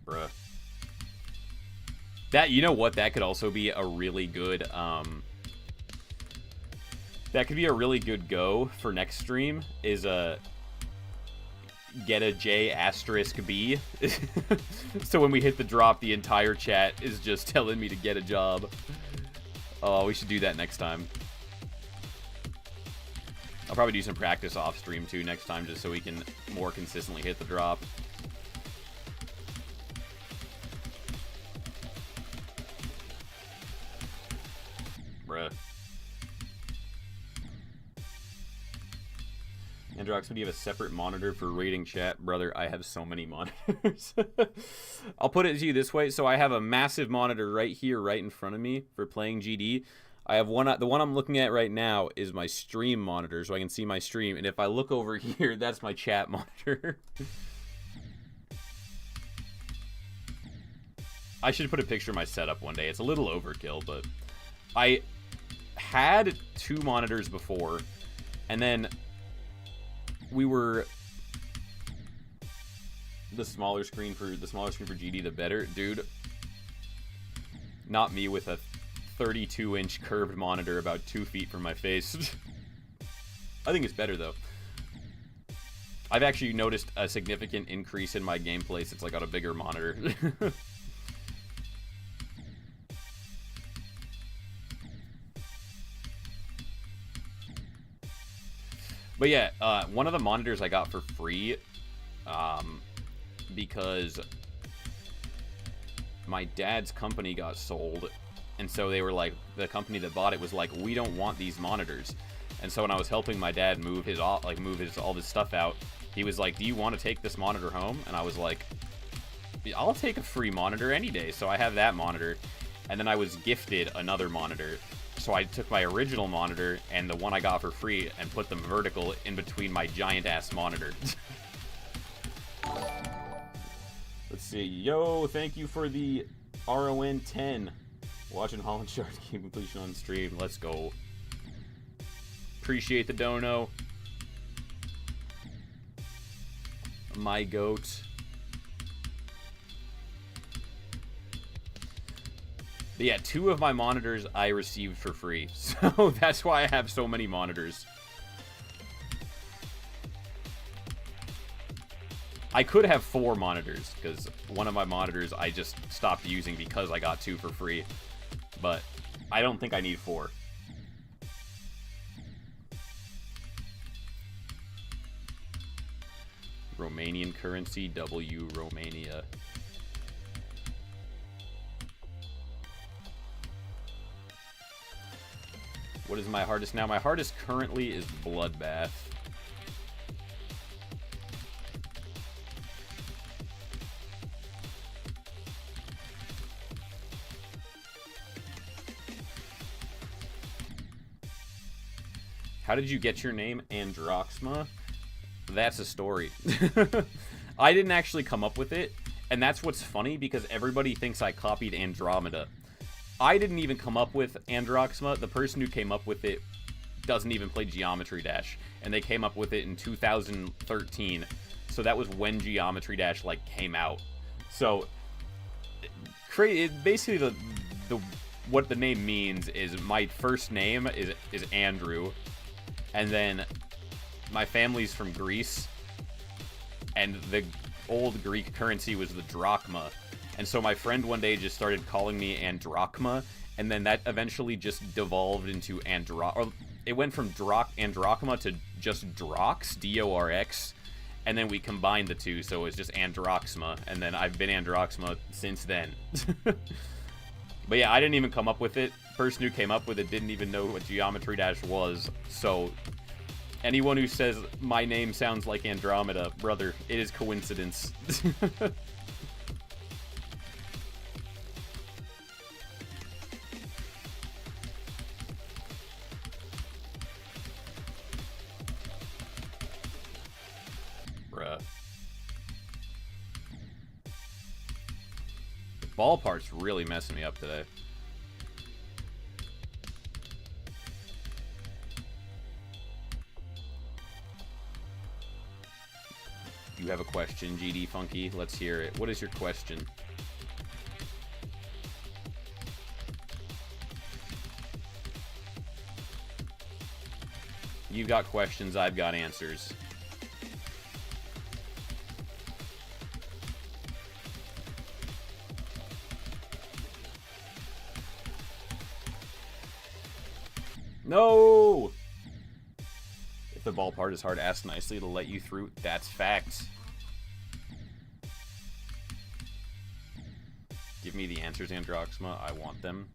Bruh. That, you know what? That could also be a really good, that could be a really good go for next stream, is get a J asterisk B. So when we hit the drop, the entire chat is just telling me to get a job. Oh, we should do that next time. I'll probably do some practice off stream too next time, just so we can more consistently hit the drop. Bruh. Androx, would you have a separate monitor for rating chat? Brother, I have so many monitors. I'll put it to you this way. So I have a massive monitor right here, right in front of me for playing GD. I have one, the one I'm looking at right now is my stream monitor, so I can see my stream. And if I look over here, that's my chat monitor. I should put a picture of my setup one day. It's a little overkill, but I had two monitors before, and then we were the smaller screen for GD, the better. Dude, not me with a 32-inch curved monitor about 2 feet from my face. I think it's better though. I've actually noticed a significant increase in my gameplay since I got a bigger monitor. But yeah, one of the monitors I got for free, because my dad's company got sold, and so they were like, the company that bought it was like, we don't want these monitors. And so when I was helping my dad move his all this stuff out, he was like, do you want to take this monitor home? And I was like, I'll take a free monitor any day. So I have that monitor, and then I was gifted another monitor. So I took my original monitor and the one I got for free and put them vertical in between my giant-ass monitor. Let's see. Yo, thank you for the RON 10. Watching Holland Shark game completion on stream. Let's go. Appreciate the dono. My goat. But yeah, 2 of my monitors I received for free. So that's why I have so many monitors. I could have 4 monitors, because one of my monitors I just stopped using because I got 2 for free. But I don't think I need 4. Romanian currency, W, Romania. What is my hardest now? My hardest currently is Bloodbath. How did you get your name, Androxma? That's a story. I didn't actually come up with it, and that's what's funny, because everybody thinks I copied Andromeda. I didn't even come up with Androxma. The person who came up with it doesn't even play Geometry Dash, and they came up with it in 2013. So that was when Geometry Dash like came out. So basically what the name means is my first name is Andrew, and then my family's from Greece, and the old Greek currency was the drachma. And so my friend one day just started calling me Androchma, and then that eventually just devolved into it went from Androchma to just Drox, D-O-R-X, and then we combined the two, so it's just Androxma, and then I've been Androxma since then. But yeah, I didn't even come up with it. Person who came up with it didn't even know what Geometry Dash was, so anyone who says my name sounds like Andromeda, brother, it is coincidence. Bruh. The ball part's really messing me up today. You have a question, GD Funky. Let's hear it. What is your question? You've got questions, I've got answers. No! If the ball part is hard, ask nicely, it'll let you through. That's facts. Give me the answers, Androxma. I want them.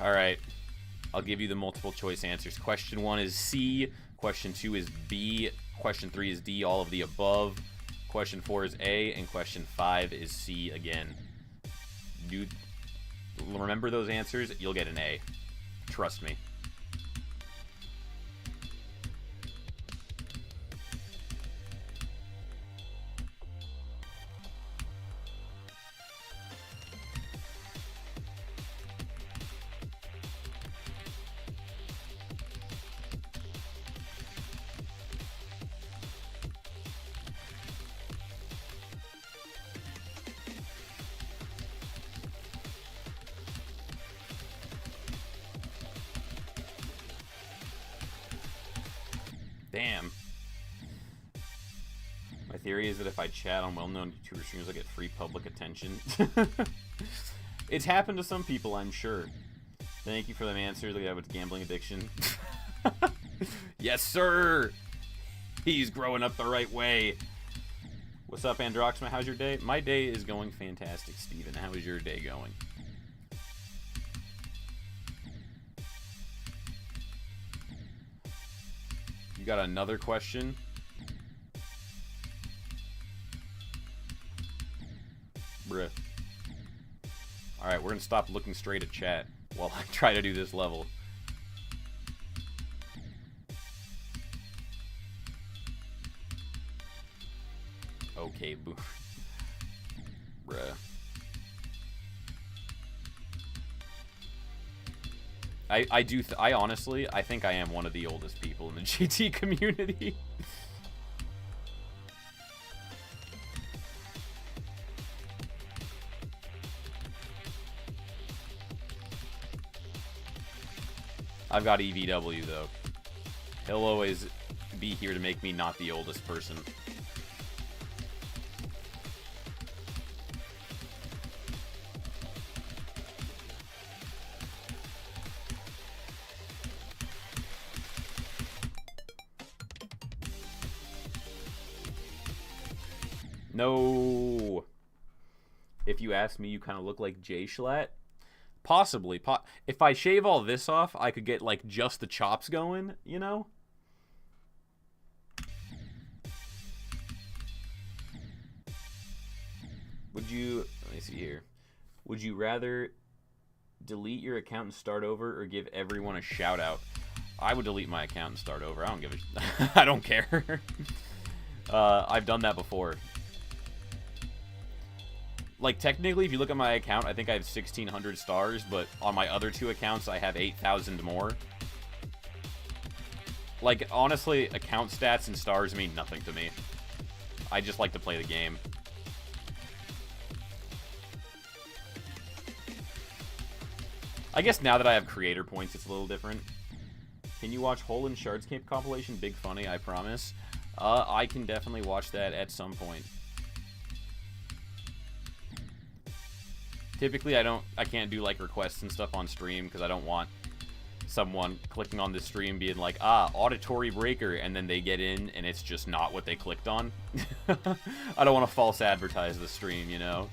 Alright. I'll give you the multiple choice answers. Question 1 is C. Question 2 is B. Question 3 is D, all of the above. Question 4 is A. And question 5 is C again. Dude, remember those answers? You'll get an A. Trust me. Damn. My theory is that if I chat on well-known YouTuber streams, I'll get free public attention. It's happened to some people, I'm sure. Thank you for them answers. Look at that with gambling addiction. Yes, sir! He's growing up the right way. What's up, Androxma? How's your day? My day is going fantastic, Steven. How is your day going? You got another question? Bruh. Alright, we're gonna stop looking straight at chat while I try to do this level. Okay, boo. Bruh. I honestly, I think I am one of the oldest people in the GT community. I've got EVW, though. He'll always be here to make me not the oldest person. No. If you ask me, you kind of look like Jay Schlatt. Possibly. If I shave all this off, I could get, like, just the chops going, you know? Would you... Let me see here. Would you rather delete your account and start over or give everyone a shout-out? I would delete my account and start over. I don't give a... I don't care. I've done that before. Like, technically, if you look at my account, I think I have 1,600 stars, but on my other 2 accounts, I have 8,000 more. Like, honestly, account stats and stars mean nothing to me. I just like to play the game. I guess now that I have creator points, it's a little different. Can you watch Hole in Shardscape compilation? Big funny, I promise. I can definitely watch that at some point. Typically, I can't do, like, requests and stuff on stream because I don't want someone clicking on the stream being like, auditory breaker, and then they get in and it's just not what they clicked on. I don't want to false advertise the stream, you know?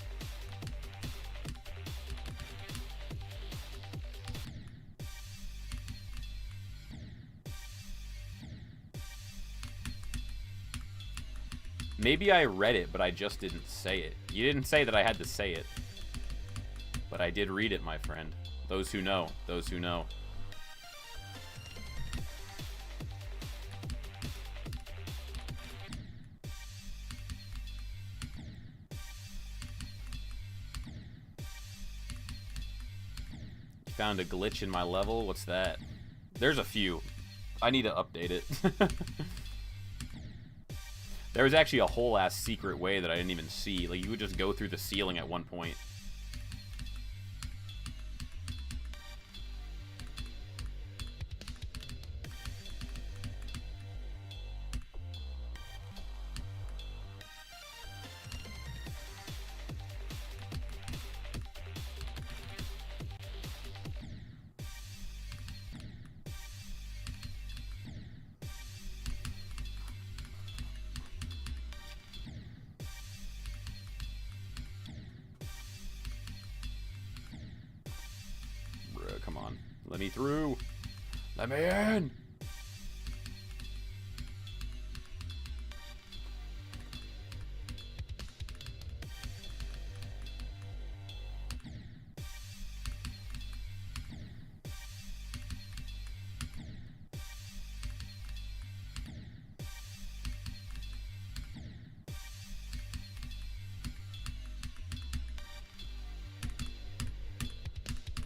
Maybe I read it, but I just didn't say it. You didn't say that I had to say it. But I did read it, my friend. Those who know. Those who know. You found a glitch in my level? What's that? There's a few. I need to update it. There was actually a whole ass secret way that I didn't even see. Like, you would just go through the ceiling at one point. Come on. Let me through. Let me in.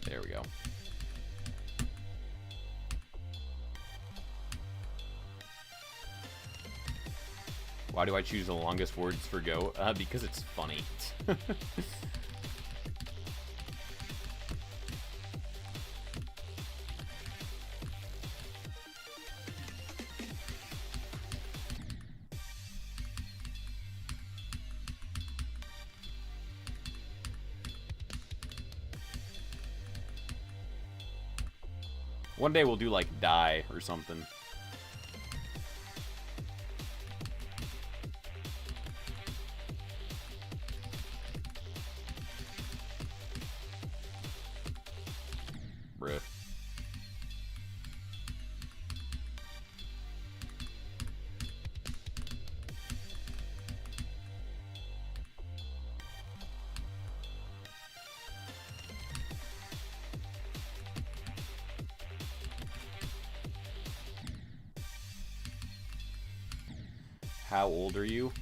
There we go. Why do I choose the longest words for go? Because it's funny. One day we'll do, like, die or something. Bruh. How old are you?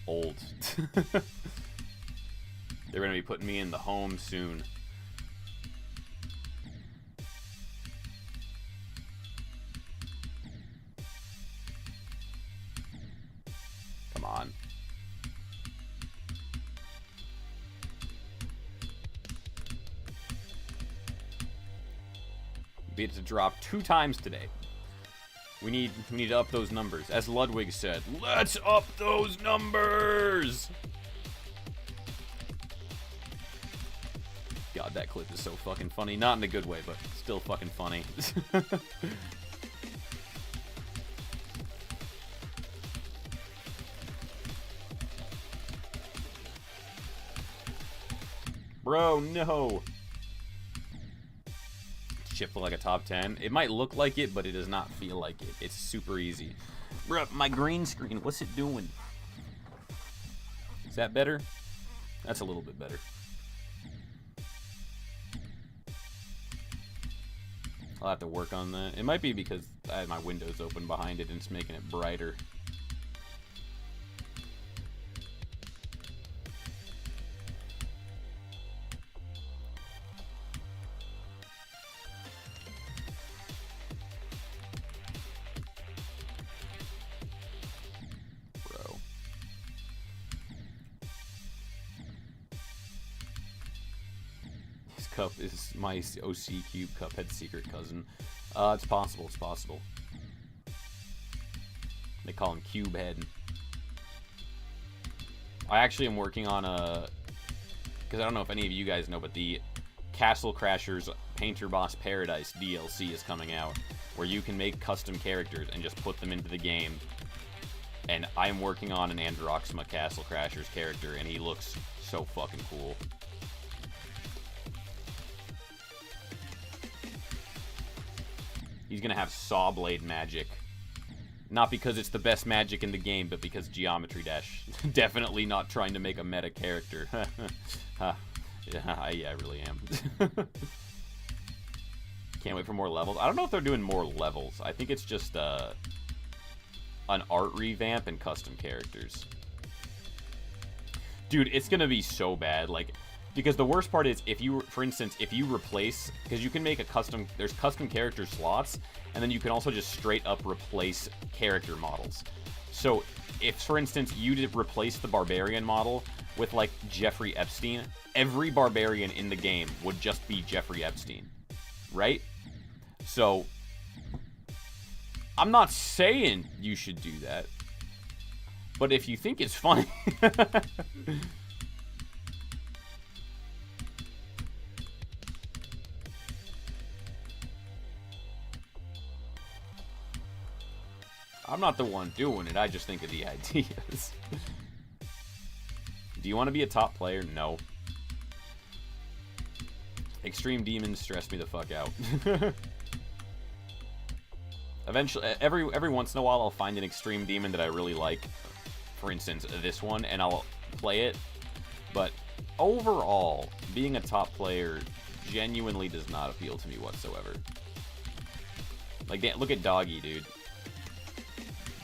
Old. They're gonna be putting me in the home soon. Come on. Be able to drop 2 times today. We need to up those numbers. As Ludwig said, let's up those numbers! God, that clip is so fucking funny. Not in a good way, but still fucking funny. Bro, no! Chip for like a top 10. It might look like it, but it does not feel like it. It's super easy. Bro, my green screen, what's it doing? Is that better? That's a little bit better. I'll have to work on that. It might be because I had my windows open behind it and it's making it brighter. Bro. His cup is my OC Cube Cuphead secret cousin. It's possible, it's possible. They call him Cube Head. I actually am working on a... Because I don't know if any of you guys know, but the Castle Crashers Painter Boss Paradise DLC is coming out, where you can make custom characters and just put them into the game. And I'm working on an Androxma Castle Crashers character, and he looks so fucking cool. He's gonna have saw blade magic. Not because it's the best magic in the game, but because Geometry Dash. Definitely not trying to make a meta character. Yeah, I really am. Can't wait for more levels. I don't know if they're doing more levels. I think it's just an art revamp and custom characters. Dude, it's gonna be so bad. Like, because the worst part is, if you, for instance, if you replace, because you can make a custom, there's custom character slots, and then you can also just straight up replace character models. So, if, for instance, you did replace the Barbarian model with, like, Jeffrey Epstein, every Barbarian in the game would just be Jeffrey Epstein, right? So, I'm not saying you should do that, but if you think it's funny... I'm not the one doing it, I just think of the ideas. Do you want to be a top player? No. Extreme Demons stress me the fuck out. Eventually, every once in a while, I'll find an Extreme Demon that I really like. For instance, this one, and I'll play it. But overall, being a top player genuinely does not appeal to me whatsoever. Like, look at Doggy, dude.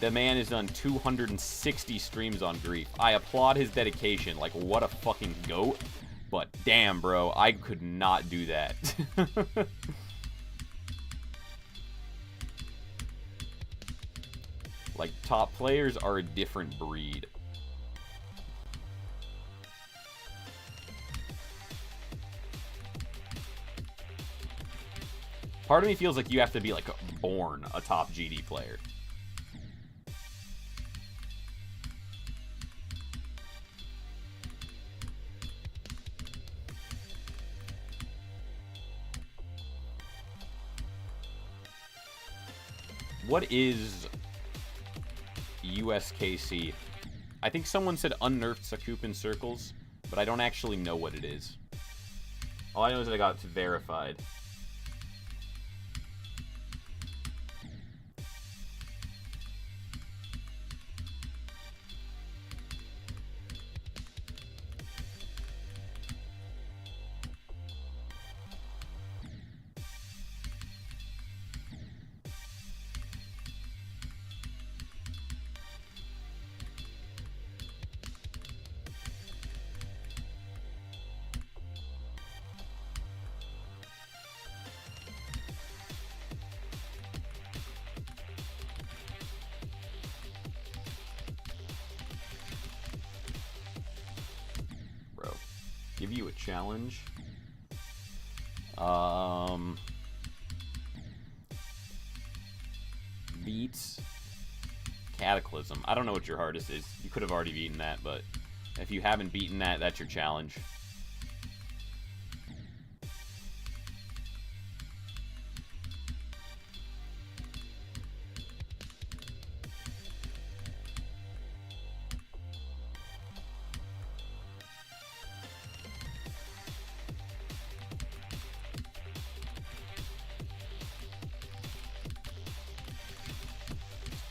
The man has done 260 streams on Grief. I applaud his dedication. Like, what a fucking goat. But damn, bro, I could not do that. Like, top players are a different breed. Part of me feels like you have to be, like, born a top GD player. What is USKC? I think someone said unnerfed Sakupin circles, but I don't actually know what it is. All I know is that I got it verified. Give you a challenge. beats Cataclysm. I don't know what your hardest is. You could have already beaten that, but if you haven't beaten that, that's your challenge.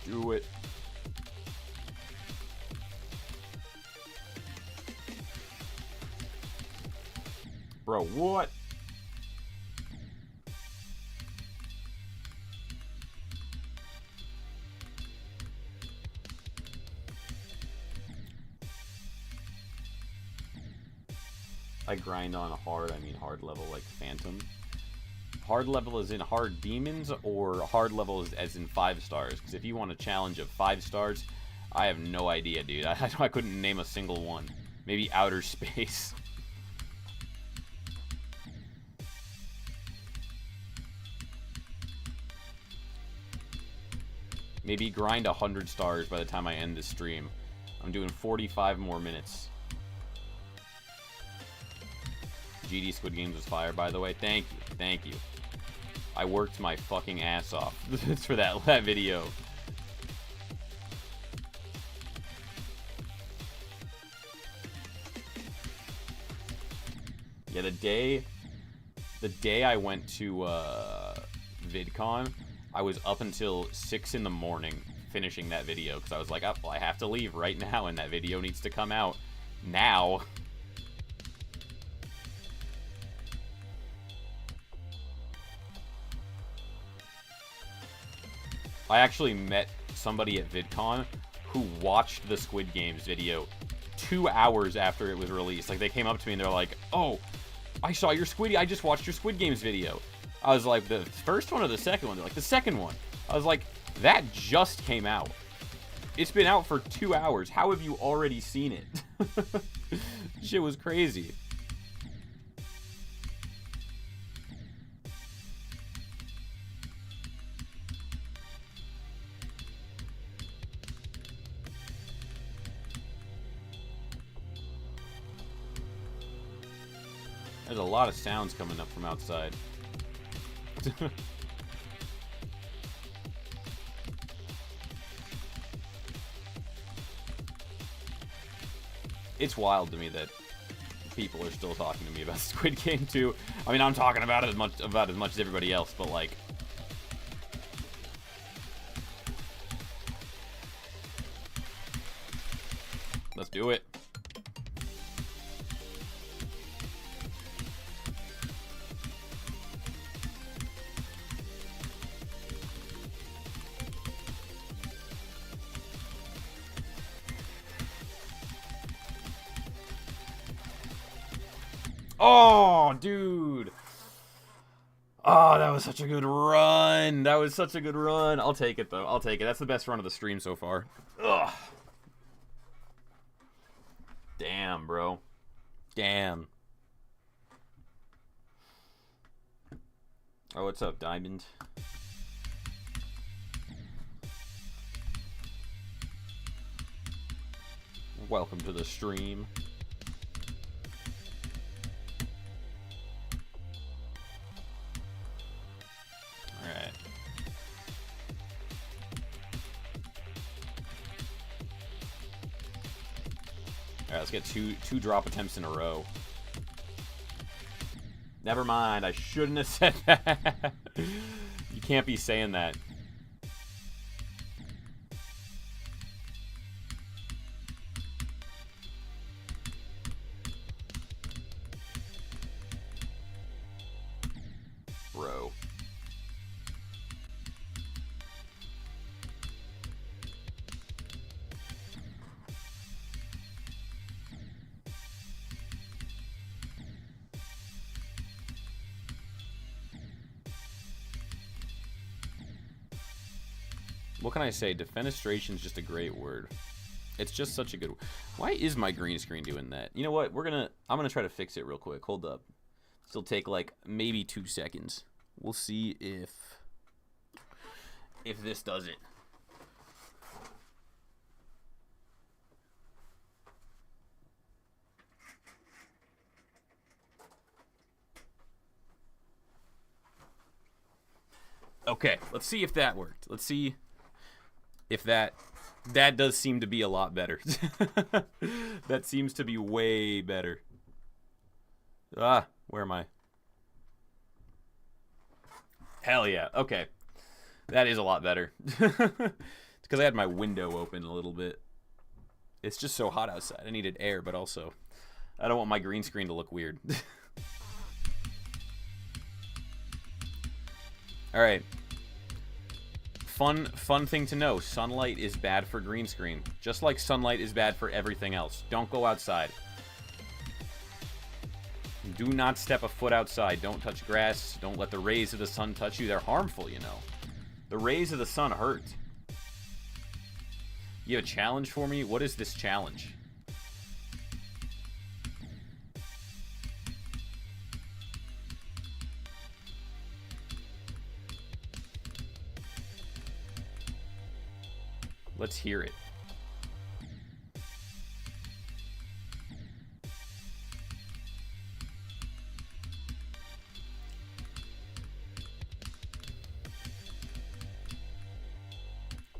Do it. Bro, what? I grind on hard, I mean hard level like Phantom. Hard level is in hard demons, or hard level is as in 5 stars? Because if you want a challenge of 5 stars, I have no idea, dude. I couldn't name a single one. Maybe outer space. Maybe grind 100 stars by the time I end this stream. I'm doing 45 more minutes. GD Squid Games was fire, by the way. Thank you. Thank you. I worked my fucking ass off for that video. Yeah, the day I went to VidCon, I was up until 6 in the morning finishing that video because I was like, oh, well, I have to leave right now and that video needs to come out now. I actually met somebody at VidCon who watched the Squid Games video 2 hours after it was released. Like, they came up to me and they're like, oh, I saw your I just watched your Squid Games video. I was like, the first one or the second one? They're like, the second one. I was like, that just came out. It's been out for 2 hours. How have you already seen it? Shit was crazy. There's a lot of sounds coming up from outside. It's wild to me that people are still talking to me about Squid Game 2. I mean, I'm talking about it as much as everybody else, but like, let's do it. Oh, dude. Oh, that was such a good run. That was such a good run. I'll take it, though. I'll take it. That's the best run of the stream so far. Ugh. Damn, bro. Damn. Oh, what's up, Diamond? Welcome to the stream. Alright. Alright, let's get two drop attempts in a row. Never mind, I shouldn't have said that. You can't be saying that. Bro. What can I say? Defenestration is just a great word. It's just such a good word. Why is my green screen doing that? You know what? I'm gonna try to fix it real quick. Hold up. This'll take like maybe 2 seconds. We'll see if this does it. Okay, let's see if that worked. Let's see if that does seem to be a lot better. That seems to be way better. Where am I? Hell yeah. Okay. That is a lot better. It's because I had my window open a little bit. It's just so hot outside. I needed air, but also I don't want my green screen to look weird. All right. Fun thing to know. Sunlight is bad for green screen. Just like sunlight is bad for everything else. Don't go outside. Do not step a foot outside. Don't touch grass. Don't let the rays of the sun touch you. They're harmful, you know. The rays of the sun hurt. You have a challenge for me? What is this challenge? Let's hear it.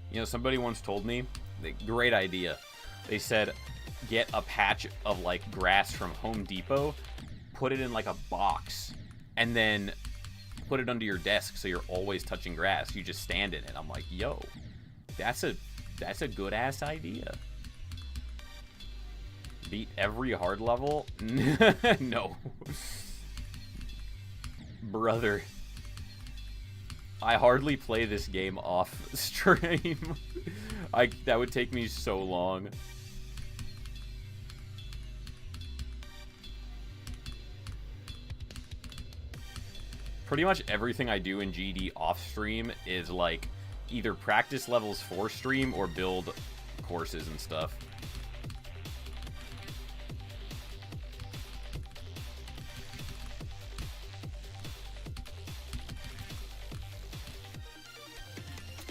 You know, somebody once told me, great idea. They said, get a patch of, like, grass from Home Depot, put it in, like, a box, and then put it under your desk so you're always touching grass. You just stand in it. I'm like, yo, that's a good-ass idea. Beat every hard level? No. Brother. I hardly play this game off stream. That would take me so long. Pretty much everything I do in GD off stream is like either practice levels for stream or build courses and stuff.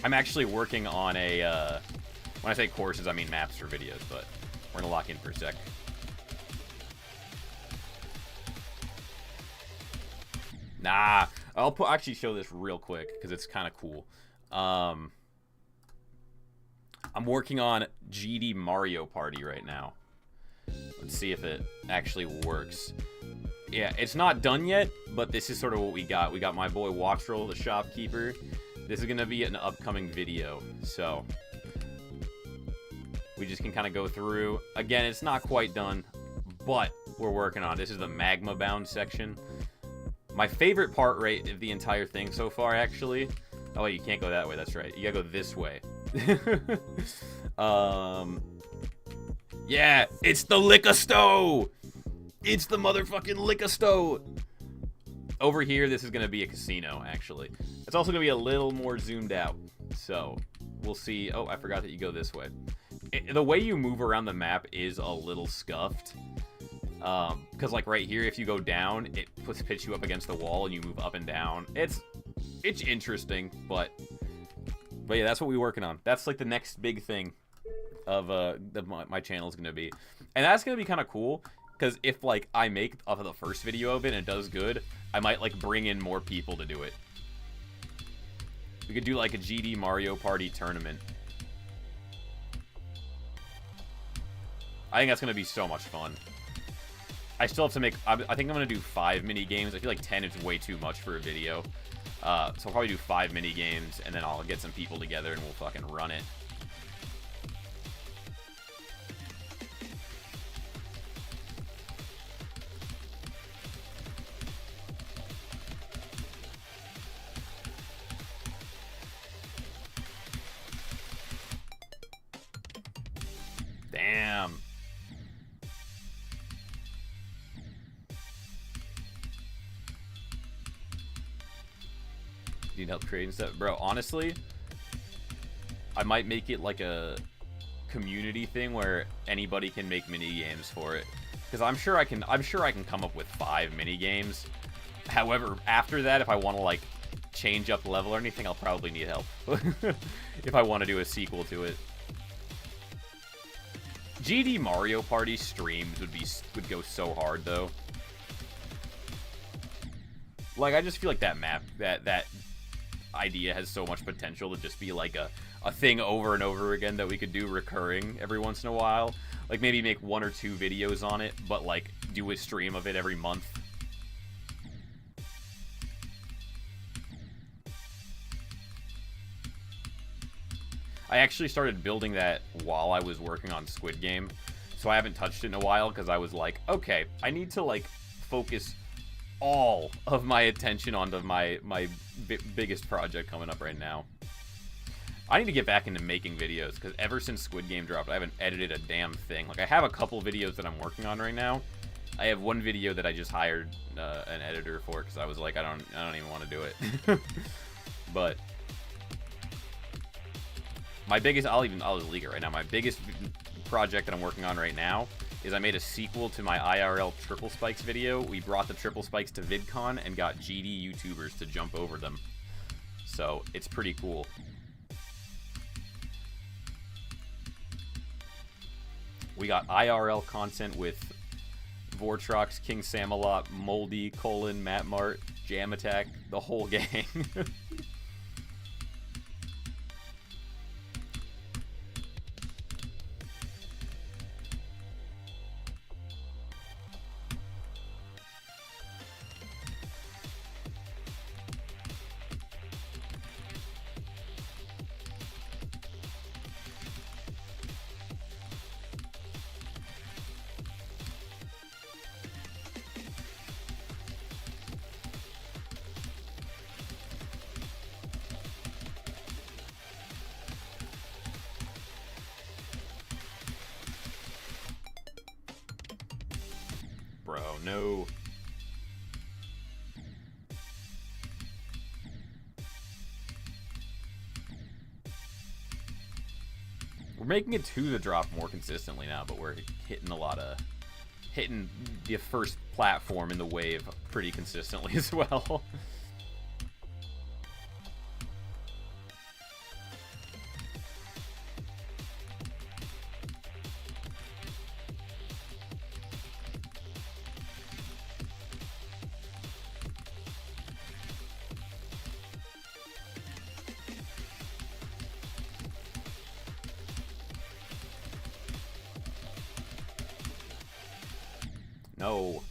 I'm actually working on a, when I say courses, I mean maps for videos, but we're gonna lock in for a sec. Nah, I'll actually show this real quick because it's kind of cool. I'm working on GD Mario Party right now. Let's see if it actually works. Yeah, it's not done yet, but this is sort of what we got. We got my boy Watchroll, the shopkeeper. This is going to be an upcoming video, so we just can kind of go through. Again, it's not quite done, but we're working on it. This is the magma bound section. My favorite part rate of the entire thing so far, actually. Oh, wait, you can't go that way. That's right. You gotta go this way. Yeah, it's the Lickastow! It's the motherfucking Lickastow! Over here, this is gonna be a casino, actually. It's also gonna be a little more zoomed out. So, we'll see. Oh, I forgot that you go this way. The way you move around the map is a little scuffed. Because, like, right here, if you go down, it puts you up against the wall, and you move up and down. It's interesting, but yeah, that's what we're working on. That's, like, the next big thing of my channel is going to be. And that's going to be kind of cool, because if, like, I make off of the first video of it and it does good, I might, like, bring in more people to do it. We could do, like, a GD Mario Party tournament. I think that's going to be so much fun. I still have to make... I think I'm going to do 5 mini-games. I feel like 10 is way too much for a video. So I'll probably do 5 mini-games, and then I'll get some people together, and we'll fucking run it. Damn. Need help creating stuff, bro? Honestly, I might make it like a community thing where anybody can make mini games for it, because I'm sure I can come up with 5 mini games. However, after that, if I want to like change up the level or anything, I'll probably need help if I want to do a sequel to it. GD Mario Party streams would go so hard though. Like, I just feel like that map, that idea has so much potential to just be like a thing over and over again that we could do recurring every once in a while. Like maybe make 1 or 2 videos on it, but like do a stream of it every month. I actually started building that while I was working on Squid Game, so I haven't touched it in a while because I was like, okay, I need to like focus all of my attention onto my biggest project coming up right now. I need to get back into making videos because ever since Squid Game dropped, I haven't edited a damn thing. Like I have a couple videos that I'm working on right now. I have one video that I just hired an editor for because I was like, I don't even want to do it. But my biggest, I'll just leak it right now. My biggest project that I'm working on right now is I made a sequel to my IRL triple spikes video. We brought the triple spikes to VidCon and got GD YouTubers to jump over them. So it's pretty cool. We got IRL content with Vortrox, King Samalot, Moldy, Colin, Matt Mart, Jam Attack, the whole gang. Bro, no. We're making it to the drop more consistently now, but we're hitting hitting the first platform in the wave pretty consistently as well. No.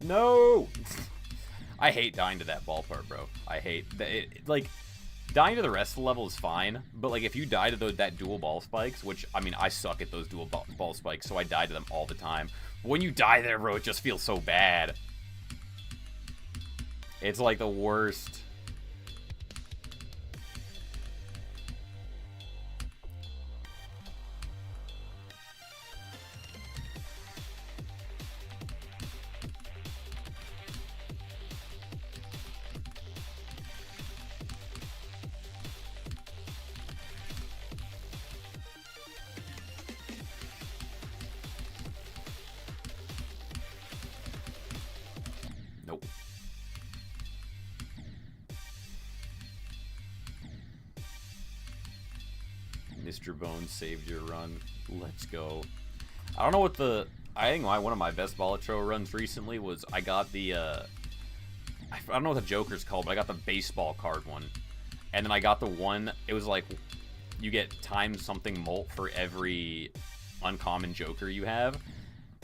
No! I hate dying to that ball part, bro. I hate that. Like, dying to the rest of the level is fine, but like if you die to that dual ball spikes, which, I mean, I suck at those dual ball spikes, so I die to them all the time. But when you die there, bro, it just feels so bad. It's like the worst. Nope. Mr. Bones saved your run. Let's go. I don't know what the... I think one of my best Bolitro runs recently was I got the... I don't know what the Joker's called, but I got the baseball card one. And then I got the one... It was like... You get times something molt for every uncommon Joker you have.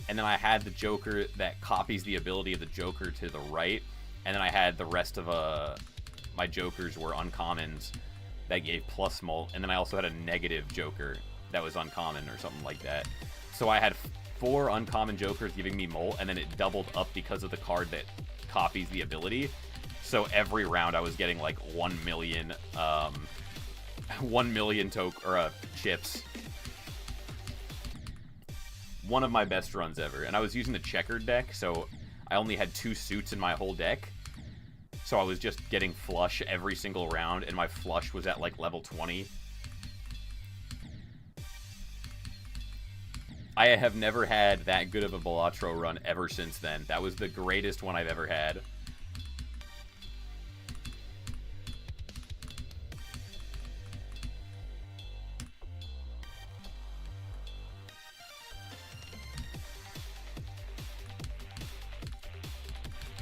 And then I had the Joker that copies the ability of the Joker to the right. And then I had the rest of my Jokers were uncommons that gave plus molt. And then I also had a negative Joker that was uncommon or something like that. So I had 4 uncommon jokers giving me molt, and then it doubled up because of the card that copies the ability. So every round I was getting like 1 million, 1 million chips. One of my best runs ever. And I was using the checkered deck, so I only had 2 suits in my whole deck. So I was just getting flush every single round, and my flush was at like level 20. I have never had that good of a Balatro run ever since then. That was the greatest one I've ever had.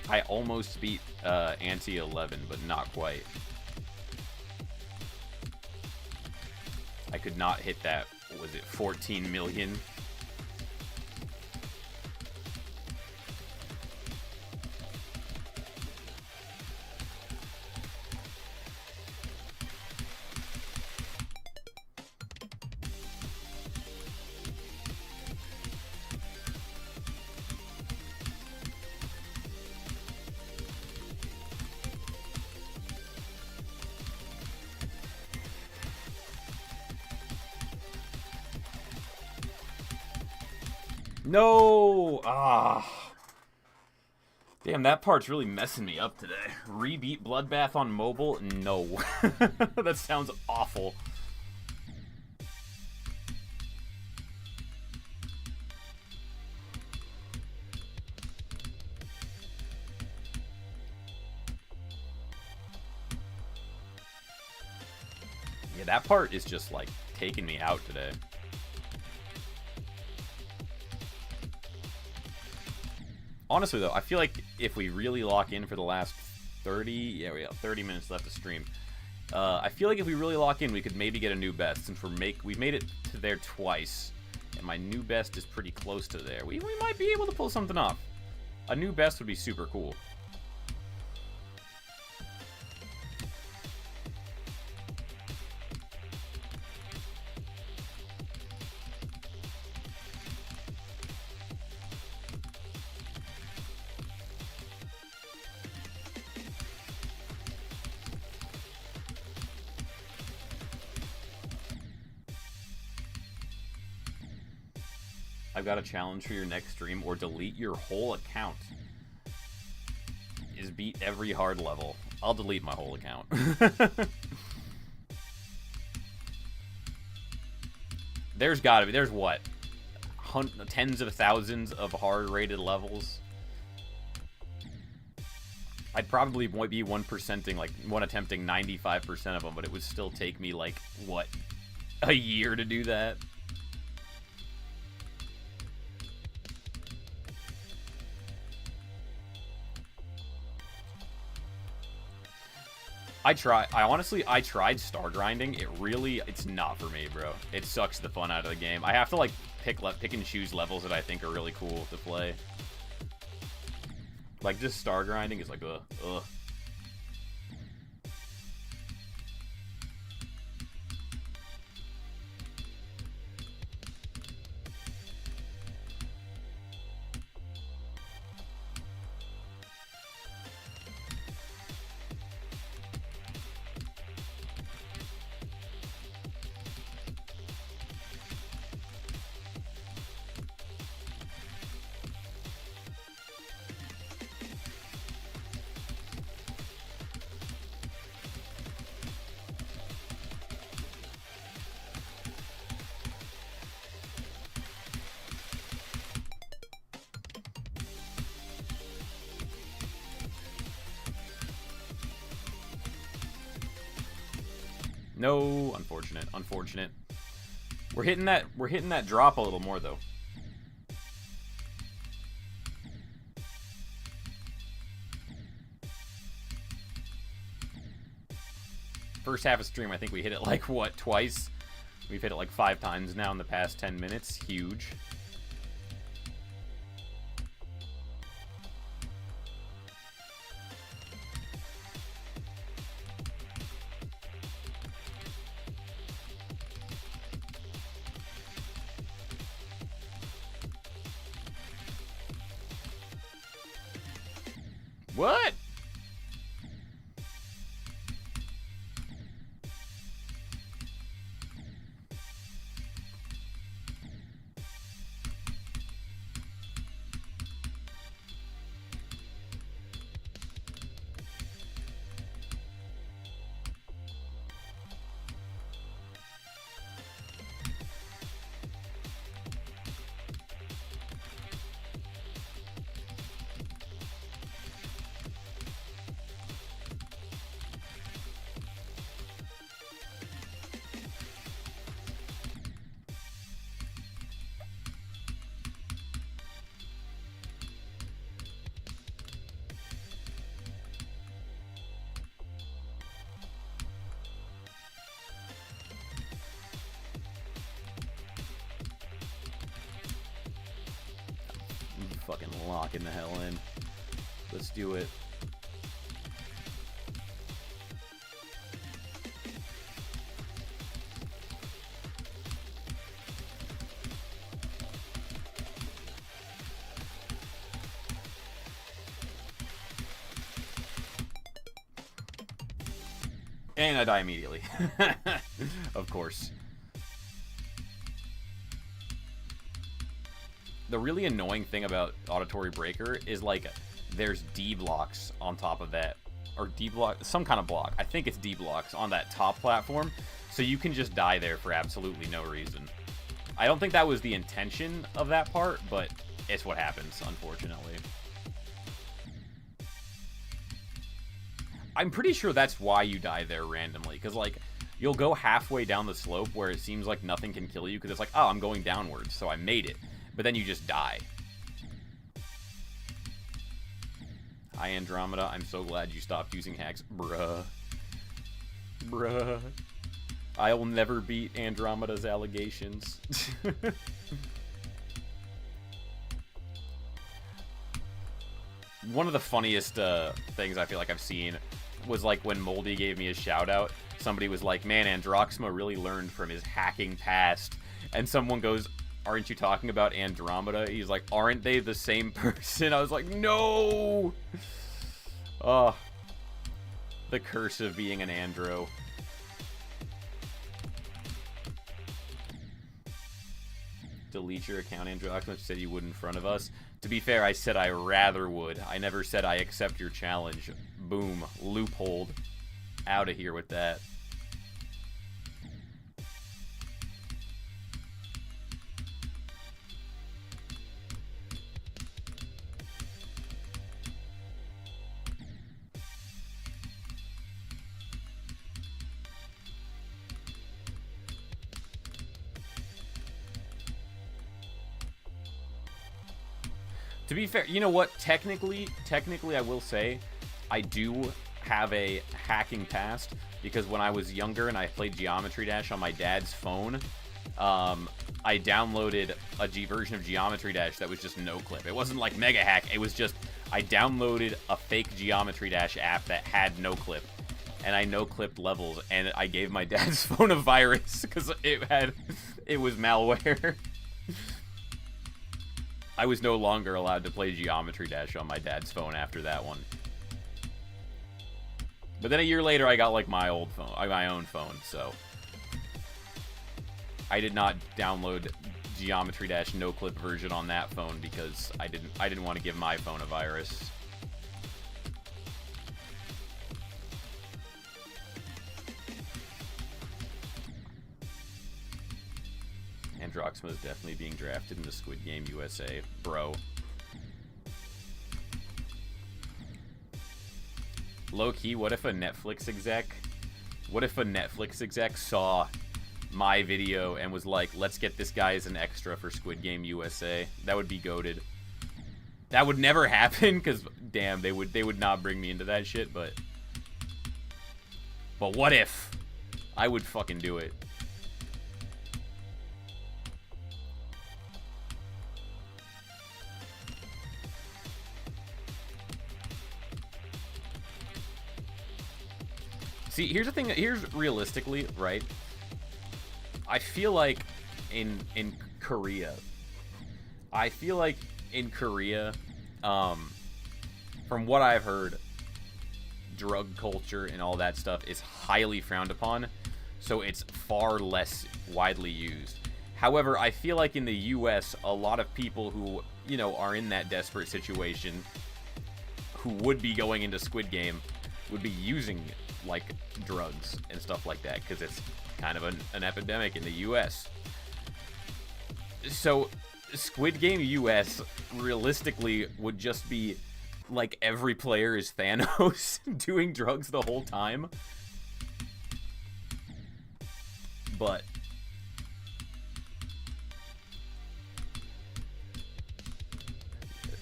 I almost beat Anti-11, but not quite. I could not hit that, what was it, 14 million? No! Ah. Damn, that part's really messing me up today. Rebeat Bloodbath on mobile? No. That sounds awful. Yeah, that part is just, like, taking me out today. Honestly, though, I feel like if we really lock in for the last 30... Yeah, we got 30 minutes left to stream. I feel like if we really lock in, we could maybe get a new best. Since we've made it to there twice, and my new best is pretty close to there. We might be able to pull something off. A new best would be super cool. I've got a challenge for your next stream, or delete your whole account. Is beat every hard level. I'll delete my whole account. There's gotta be, there's what? Tens of thousands of hard rated levels. I'd probably be 1%ing, like, attempting 95% of them, but it would still take me, like, what? A year to do that? I tried star grinding. It's not for me, bro. It sucks the fun out of the game. I have to, like, pick and choose levels that I think are really cool to play. Like, just star grinding is like, ugh. No, unfortunate. We're hitting that drop a little more though. First half of stream, I think we hit it like, what, twice? We've hit it like 5 times now in the past 10 minutes. Huge. What? Fucking locking the hell in. Let's do it. And I die immediately. Of course. The really annoying thing about Auditory Breaker is, like, there's D blocks on top of that. Or D block, some kind of block. I think it's D blocks on that top platform. So you can just die there for absolutely no reason. I don't think that was the intention of that part, but it's what happens, unfortunately. I'm pretty sure that's why you die there randomly. Because, like, you'll go halfway down the slope where it seems like nothing can kill you. Because it's like, oh, I'm going downwards, so I made it. But then you just die. Hi, Andromeda. I'm so glad you stopped using hacks. Bruh. Bruh. I'll never beat Andromeda's allegations. One of the funniest things I feel like I've seen was, like, when Moldy gave me a shout out. Somebody was like, man, Androxma really learned from his hacking past. And someone goes, aren't you talking about Andromeda? He's like, aren't they the same person? I was like, no! Oh. The curse of being an Andro. Delete your account, Androxma. You said you would in front of us. To be fair, I said I rather would. I never said I accept your challenge. Boom. Loopholed. Out of here with that. To be fair, you know what? Technically, I will say, I do have a hacking past, because when I was younger and I played Geometry Dash on my dad's phone, I downloaded a version of Geometry Dash that was just no clip. It wasn't like mega hack. It was just, I downloaded a fake Geometry Dash app that had no clip, and I no clipped levels, and I gave my dad's phone a virus because it was malware. I was no longer allowed to play Geometry Dash on my dad's phone after that one. But then a year later, I got, like, my own phone, so I did not download Geometry Dash no clip version on that phone because I didn't want to give my phone a virus. Androxma is definitely being drafted into Squid Game USA, bro. Low-key, what if a Netflix exec saw my video and was like, let's get this guy as an extra for Squid Game USA? That would be goated. That would never happen, because, damn, they would not bring me into that shit, but what if? I would fucking do it. See, here's the thing. Here's realistically, right? I feel like in Korea, from what I've heard, drug culture and all that stuff is highly frowned upon, so it's far less widely used. However, I feel like in the US, a lot of people who, you know, are in that desperate situation, who would be going into Squid Game, would be using, like, drugs and stuff like that, because it's kind of an epidemic in the US. So, Squid Game US, realistically, would just be, like, every player is Thanos doing drugs the whole time. But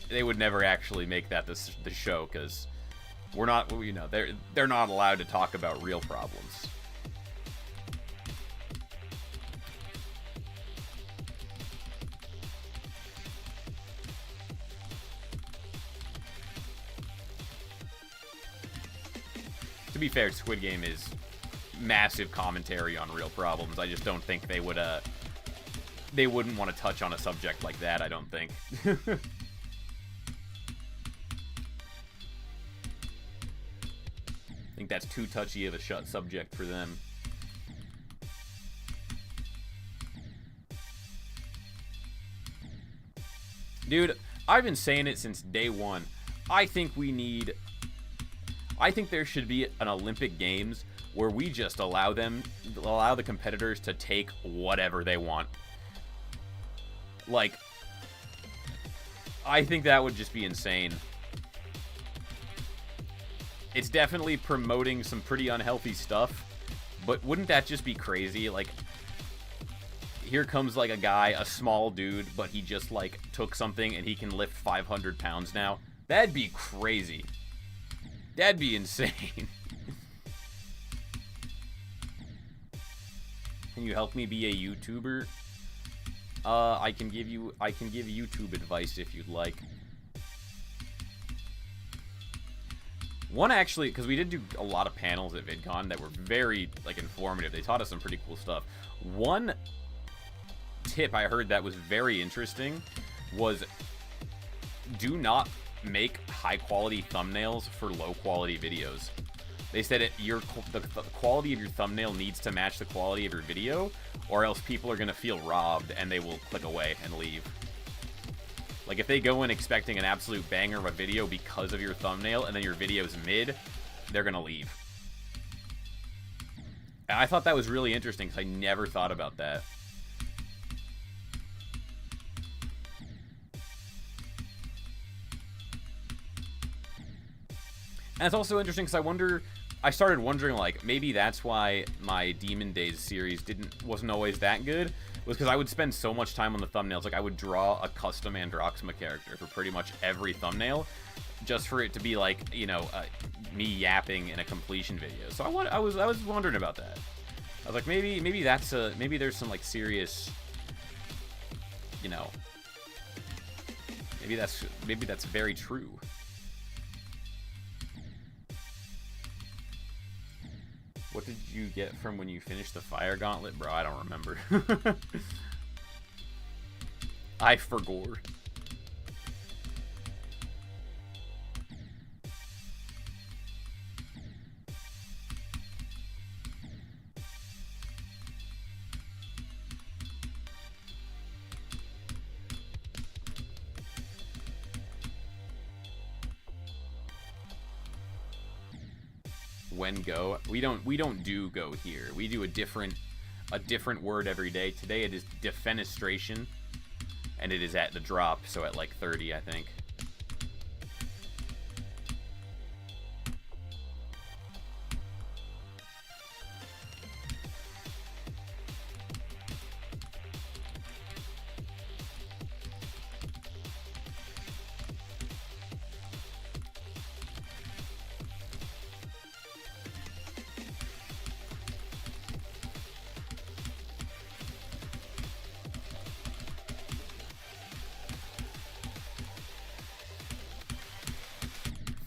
they would never actually make that the show, because we're not, you know, they're not allowed to talk about real problems. To be fair, Squid Game is massive commentary on real problems. I just don't think they would, they wouldn't want to touch on a subject like that, I don't think. I think that's too touchy of a subject for them. Dude, I've been saying it since day one. I think there should be an Olympic Games where we just allow the competitors to take whatever they want. Like, I think that would just be insane. It's definitely promoting some pretty unhealthy stuff, but wouldn't that just be crazy? Like, here comes, like, a guy, a small dude, but he just, like, took something and he can lift 500 pounds now. That'd be crazy. That'd be insane. Can you help me be a YouTuber? I can give YouTube advice if you'd like. One, actually, because we did do a lot of panels at VidCon that were very, like, informative. They taught us some pretty cool stuff. One tip I heard that was very interesting was do not make high-quality thumbnails for low-quality videos. They said the quality of your thumbnail needs to match the quality of your video, or else people are going to feel robbed and they will click away and leave. Like, if they go in expecting an absolute banger of a video because of your thumbnail, and then your video's mid, they're gonna leave. And I thought that was really interesting, because I never thought about that. And it's also interesting, because I started wondering, like, maybe that's why my Demon Days series wasn't always that good, was because I would spend so much time on the thumbnails. Like, I would draw a custom Androxima character for pretty much every thumbnail, just for it to be, like, you know, me yapping in a completion video. So I was wondering about that. I was like, maybe maybe there's some, like, serious, you know, maybe that's very true. What did you get from when you finished the Fire Gauntlet? Bro, I don't remember. I forgot. When go? We don't do go here. We do a different word every day. Today it is defenestration, and it is at the drop, so at like 30, I think.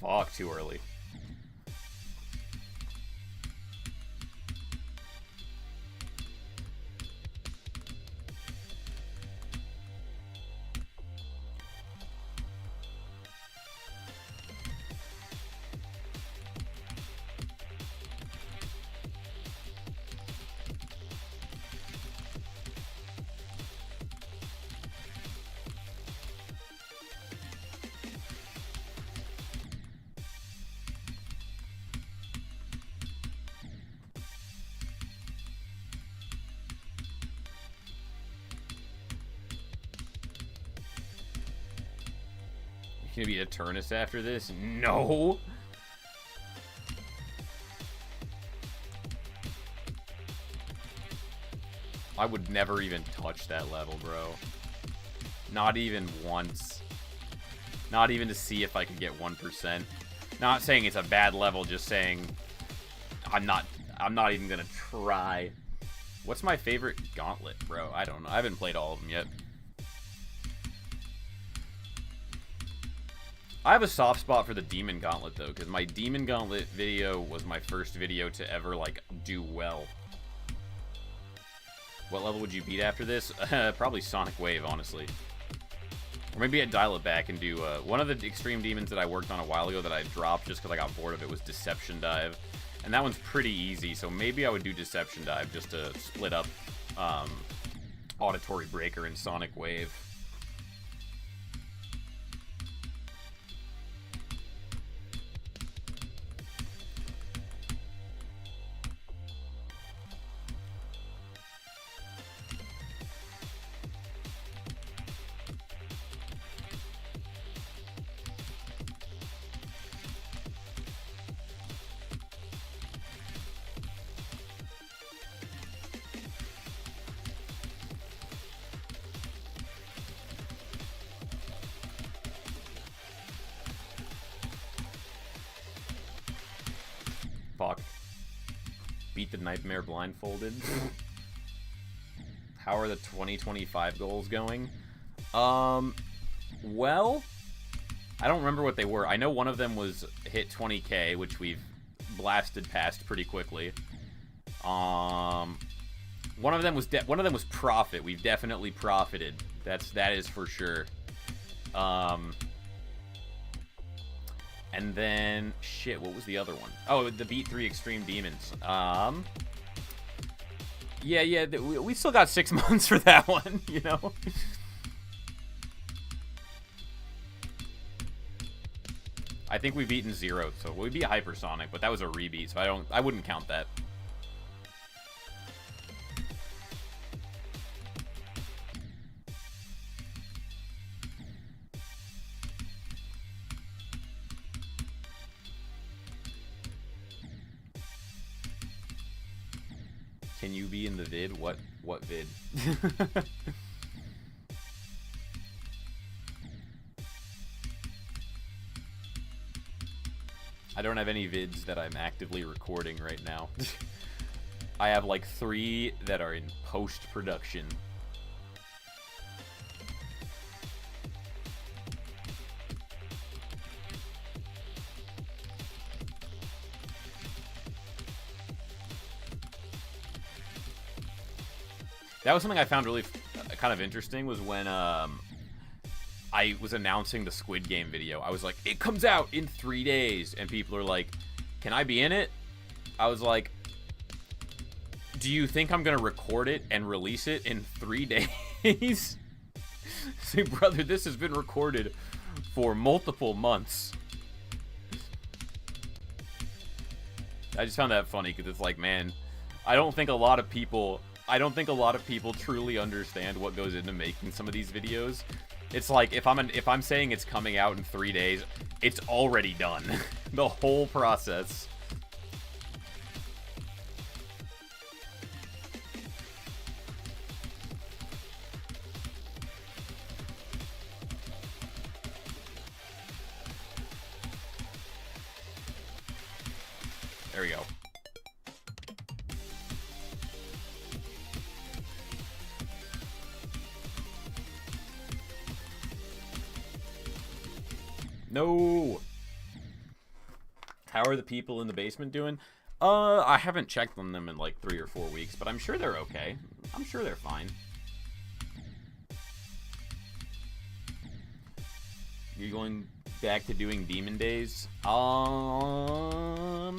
Fuck, too early. Gonna be Eternus after this? No! I would never even touch that level, bro. Not even once. Not even to see if I could get 1%. Not saying it's a bad level, just saying I'm not even gonna try. What's my favorite gauntlet, bro? I don't know. I haven't played all of them yet. I have a soft spot for the Demon Gauntlet, though, because my Demon Gauntlet video was my first video to ever, like, do well. What level would you beat after this? Probably Sonic Wave, honestly. Or maybe I'd dial it back and do, one of the extreme demons that I worked on a while ago that I dropped just because I got bored of it was Deception Dive. And that one's pretty easy, so maybe I would do Deception Dive just to split up, Auditory Breaker and Sonic Wave. Fuck. Beat the Nightmare blindfolded. How are the 2025 goals going? Well, I don't remember what they were. I know one of them was hit 20K, which we've blasted past pretty quickly. One of them was profit. We've definitely profited. That is for sure. And then, shit, what was the other one? Oh, the Beat 3 Extreme Demons. Yeah, we still got 6 months for that one, you know? I think we've beaten 0, so we beat Hypersonic, but that was a rebeat, so I wouldn't count that. Can you be in the vid? What vid? I don't have any vids that I'm actively recording right now. I have like 3 that are in post-production. That was something I found really kind of interesting, was when I was announcing the Squid Game video. I was like, it comes out in 3 days. And people are like, can I be in it? I was like, do you think I'm going to record it and release it in 3 days? Say, brother, this has been recorded for multiple months. I just found that funny because it's like, man, I don't think a lot of people truly understand what goes into making some of these videos. It's like, if I'm saying it's coming out in 3 days, it's already done. The whole process. There we go. No! How are the people in the basement doing? I haven't checked on them in like 3 or 4 weeks, but I'm sure they're okay. I'm sure they're fine. You're going back to doing Demon Days? I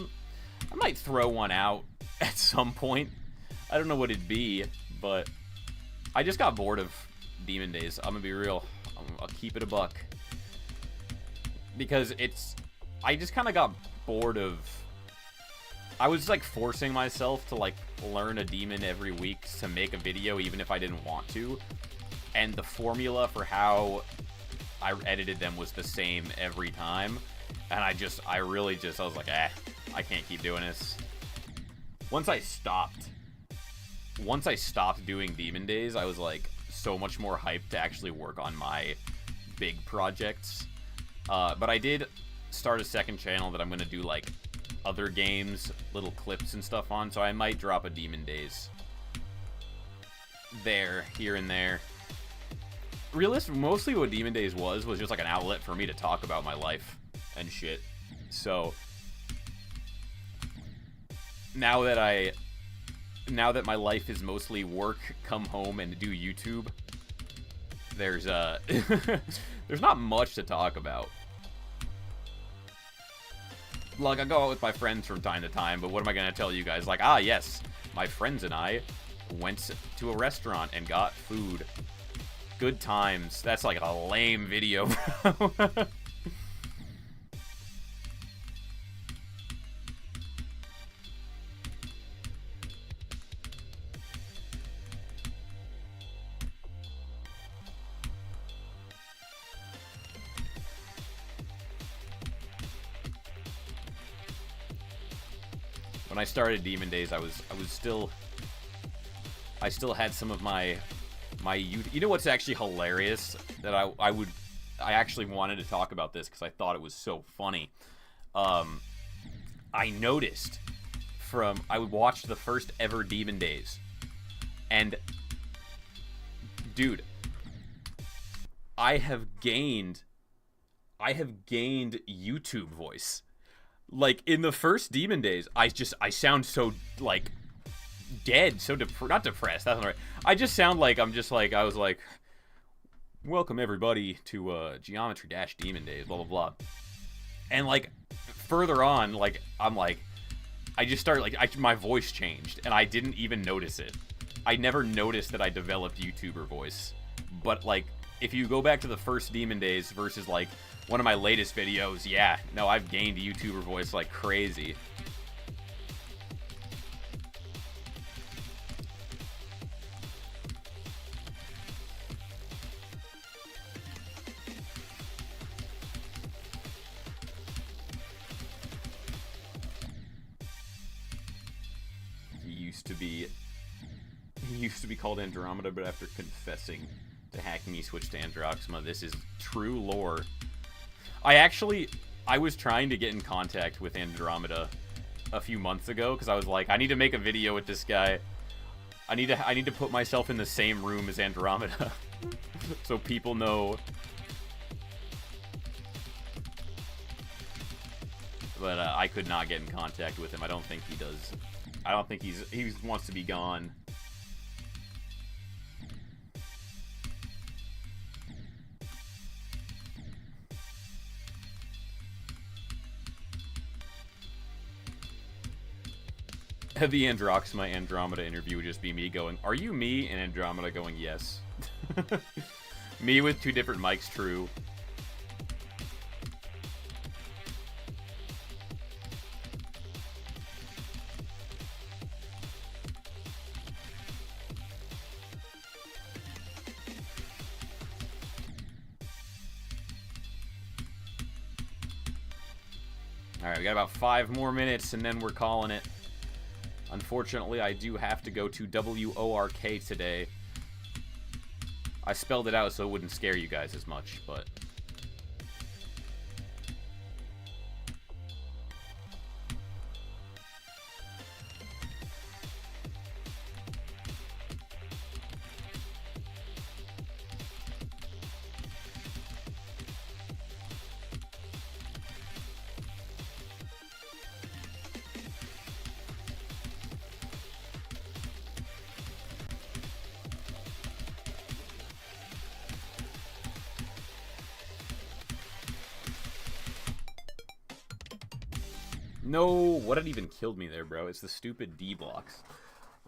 might throw one out at some point. I don't know what it'd be, but I just got bored of Demon Days. I'm gonna be real. I'll keep it a buck. Because I just kind of got bored of, I was like forcing myself to like learn a demon every week to make a video even if I didn't want to. And the formula for how I edited them was the same every time. And I was like, I can't keep doing this. Once I stopped doing Demon Days, I was like so much more hyped to actually work on my big projects. But I did start a second channel that I'm gonna do like other games, little clips and stuff on, so I might drop a Demon Days there, here and there. Mostly what Demon Days was just like an outlet for me to talk about my life and shit. So now that my life is mostly work, come home, and do YouTube, there's there's not much to talk about. Like, I go out with my friends from time to time, but what am I gonna tell you guys? Like, yes, my friends and I went to a restaurant and got food. Good times. That's like a lame video, bro. When I started Demon Days, I still had some of my youth. You know what's actually hilarious? That I actually wanted to talk about this because I thought it was so funny. I noticed I watched the first ever Demon Days, and dude, I have gained YouTube voice. Like, in the first Demon Days, I sound so, like, dead, so not depressed, that's not right. I just sound like I was like, welcome everybody to Geometry Dash Demon Days, blah, blah, blah. And, like, further on, like, I'm like, I just started, like, my voice changed, and I didn't even notice it. I never noticed that I developed YouTuber voice. But, like, if you go back to the first Demon Days versus, like, one of my latest videos, yeah, no, I've gained a YouTuber voice like crazy. He used to be called Andromeda, but after confessing to hacking, he switched to Androxima. This is true lore. I was trying to get in contact with Andromeda a few months ago because I was like, I need to make a video with this guy. I need to put myself in the same room as Andromeda so people know. But I could not get in contact with him. I don't think he does. I don't think he wants to be gone. The Androxima Andromeda interview would just be me going, "Are you me?" and Andromeda going, "Yes." Me with two different mics, true. Alright, we got about 5 more minutes and then we're calling it. Unfortunately, I do have to go to WORK today. I spelled it out so it wouldn't scare you guys as much, but... No, what had even killed me there, bro? It's the stupid D blocks.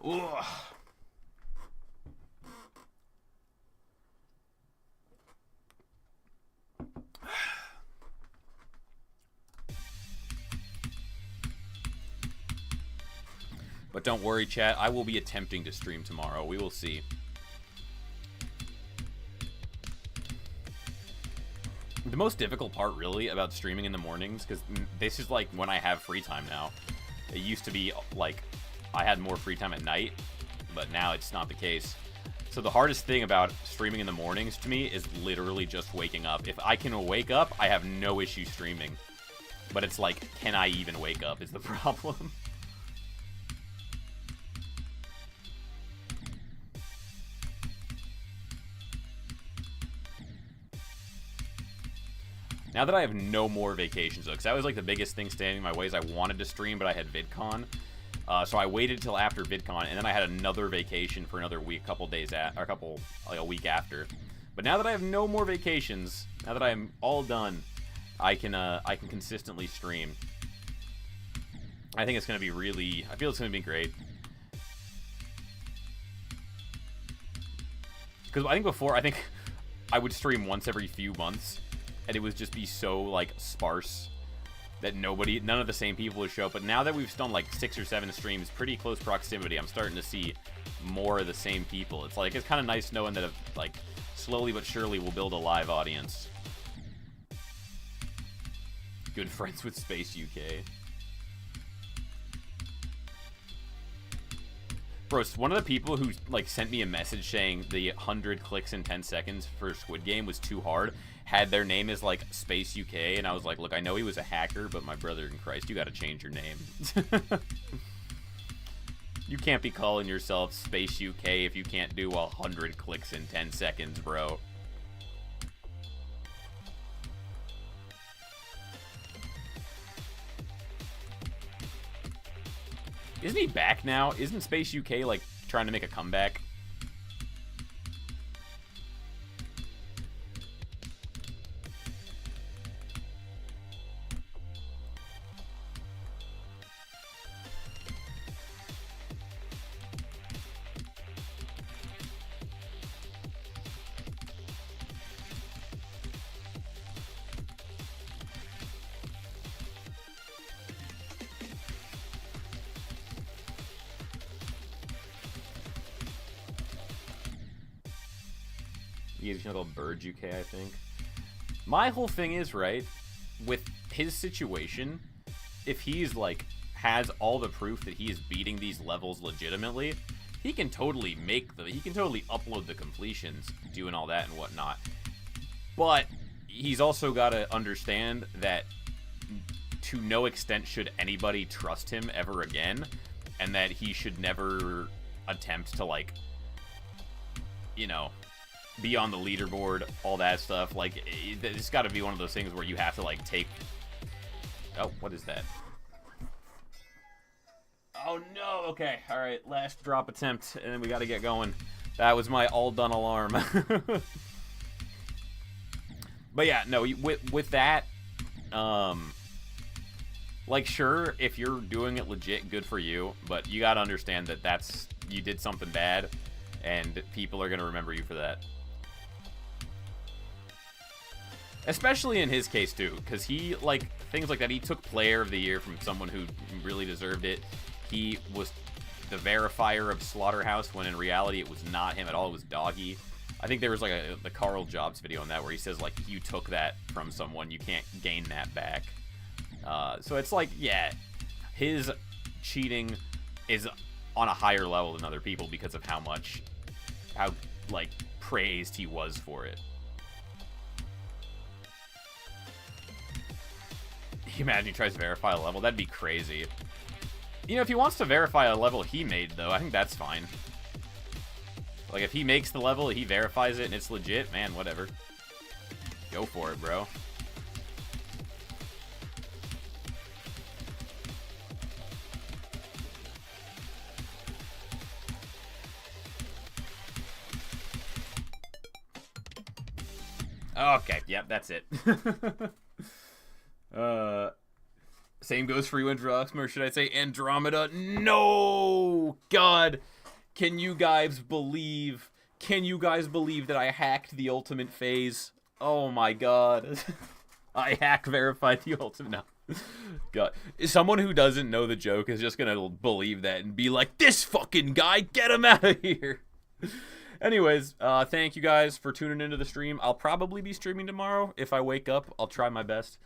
Ugh. But don't worry, chat. I will be attempting to stream tomorrow. We will see. The most difficult part, really, about streaming in the mornings, because this is, like, when I have free time now. It used to be, like, I had more free time at night, but now it's not the case. So the hardest thing about streaming in the mornings to me is literally just waking up. If I can wake up, I have no issue streaming. But it's like, can I even wake up is the problem. Now that I have no more vacations, though, because that was like the biggest thing standing in my way is I wanted to stream, but I had VidCon. So I waited till after VidCon, and then I had another vacation for another week, a week after. But now that I have no more vacations, now that I'm all done, I can consistently stream. I think it's gonna be I feel it's gonna be great. Because I think before, I would stream once every few months, and it would just be so, like, sparse that none of the same people would show up. But now that we've done, like, 6 or 7 streams, pretty close proximity, I'm starting to see more of the same people. It's like, it's kind of nice knowing that, like, slowly but surely we'll build a live audience. Good friends with Space UK. Bro, one of the people who, like, sent me a message saying the 100 clicks in 10 seconds for Squid Game was too hard had their name as, like, Space UK, and I was like, look, I know he was a hacker, but my brother in Christ, you gotta change your name. You can't be calling yourself Space UK if you can't do 100 clicks in 10 seconds, bro. Isn't he back now? Isn't Space UK, like, trying to make a comeback? He's gonna go Bird UK, I think. My whole thing is, right, with his situation, if he's, like, has all the proof that he is beating these levels legitimately, he can totally upload the completions, doing all that and whatnot. But he's also got to understand that to no extent should anybody trust him ever again, and that he should never attempt to, like, you know, be on the leaderboard, all that stuff. Like, it's got to be one of those things where you have to, like, take... Oh, what is that? Oh, no! Okay, alright, last drop attempt, and then we gotta get going. That was my all-done alarm. But yeah, no, with that, like, sure, if you're doing it legit, good for you, but you gotta understand that you did something bad, and people are gonna remember you for that. Especially in his case, too, because he, like, things like that, he took Player of the Year from someone who really deserved it. He was the verifier of Slaughterhouse, when in reality it was not him at all, it was Doggy. I think there was, like, the Carl Jobs video on that where he says, like, you took that from someone, you can't gain that back. So it's like, yeah, his cheating is on a higher level than other people because of how, like, praised he was for it. Can you imagine he tries to verify a level? That'd be crazy. You know, if he wants to verify a level he made, though, I think that's fine. Like, if he makes the level, he verifies it, and it's legit, man, whatever. Go for it, bro. Okay, yep, that's it. Same goes for you, Androxma, or should I say Andromeda? No! God! Can you guys believe that I hacked the ultimate phase? Oh my god. I verified the ultimate. No. God. Someone who doesn't know the joke is just gonna believe that and be like, this fucking guy, get him out of here! Anyways, thank you guys for tuning into the stream. I'll probably be streaming tomorrow. If I wake up, I'll try my best.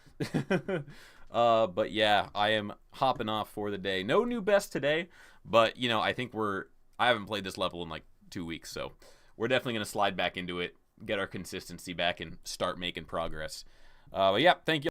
But yeah, I am hopping off for the day. No new best today, but, you know, I think I haven't played this level in like 2 weeks, so we're definitely going to slide back into it, get our consistency back, and start making progress. But yeah, thank you.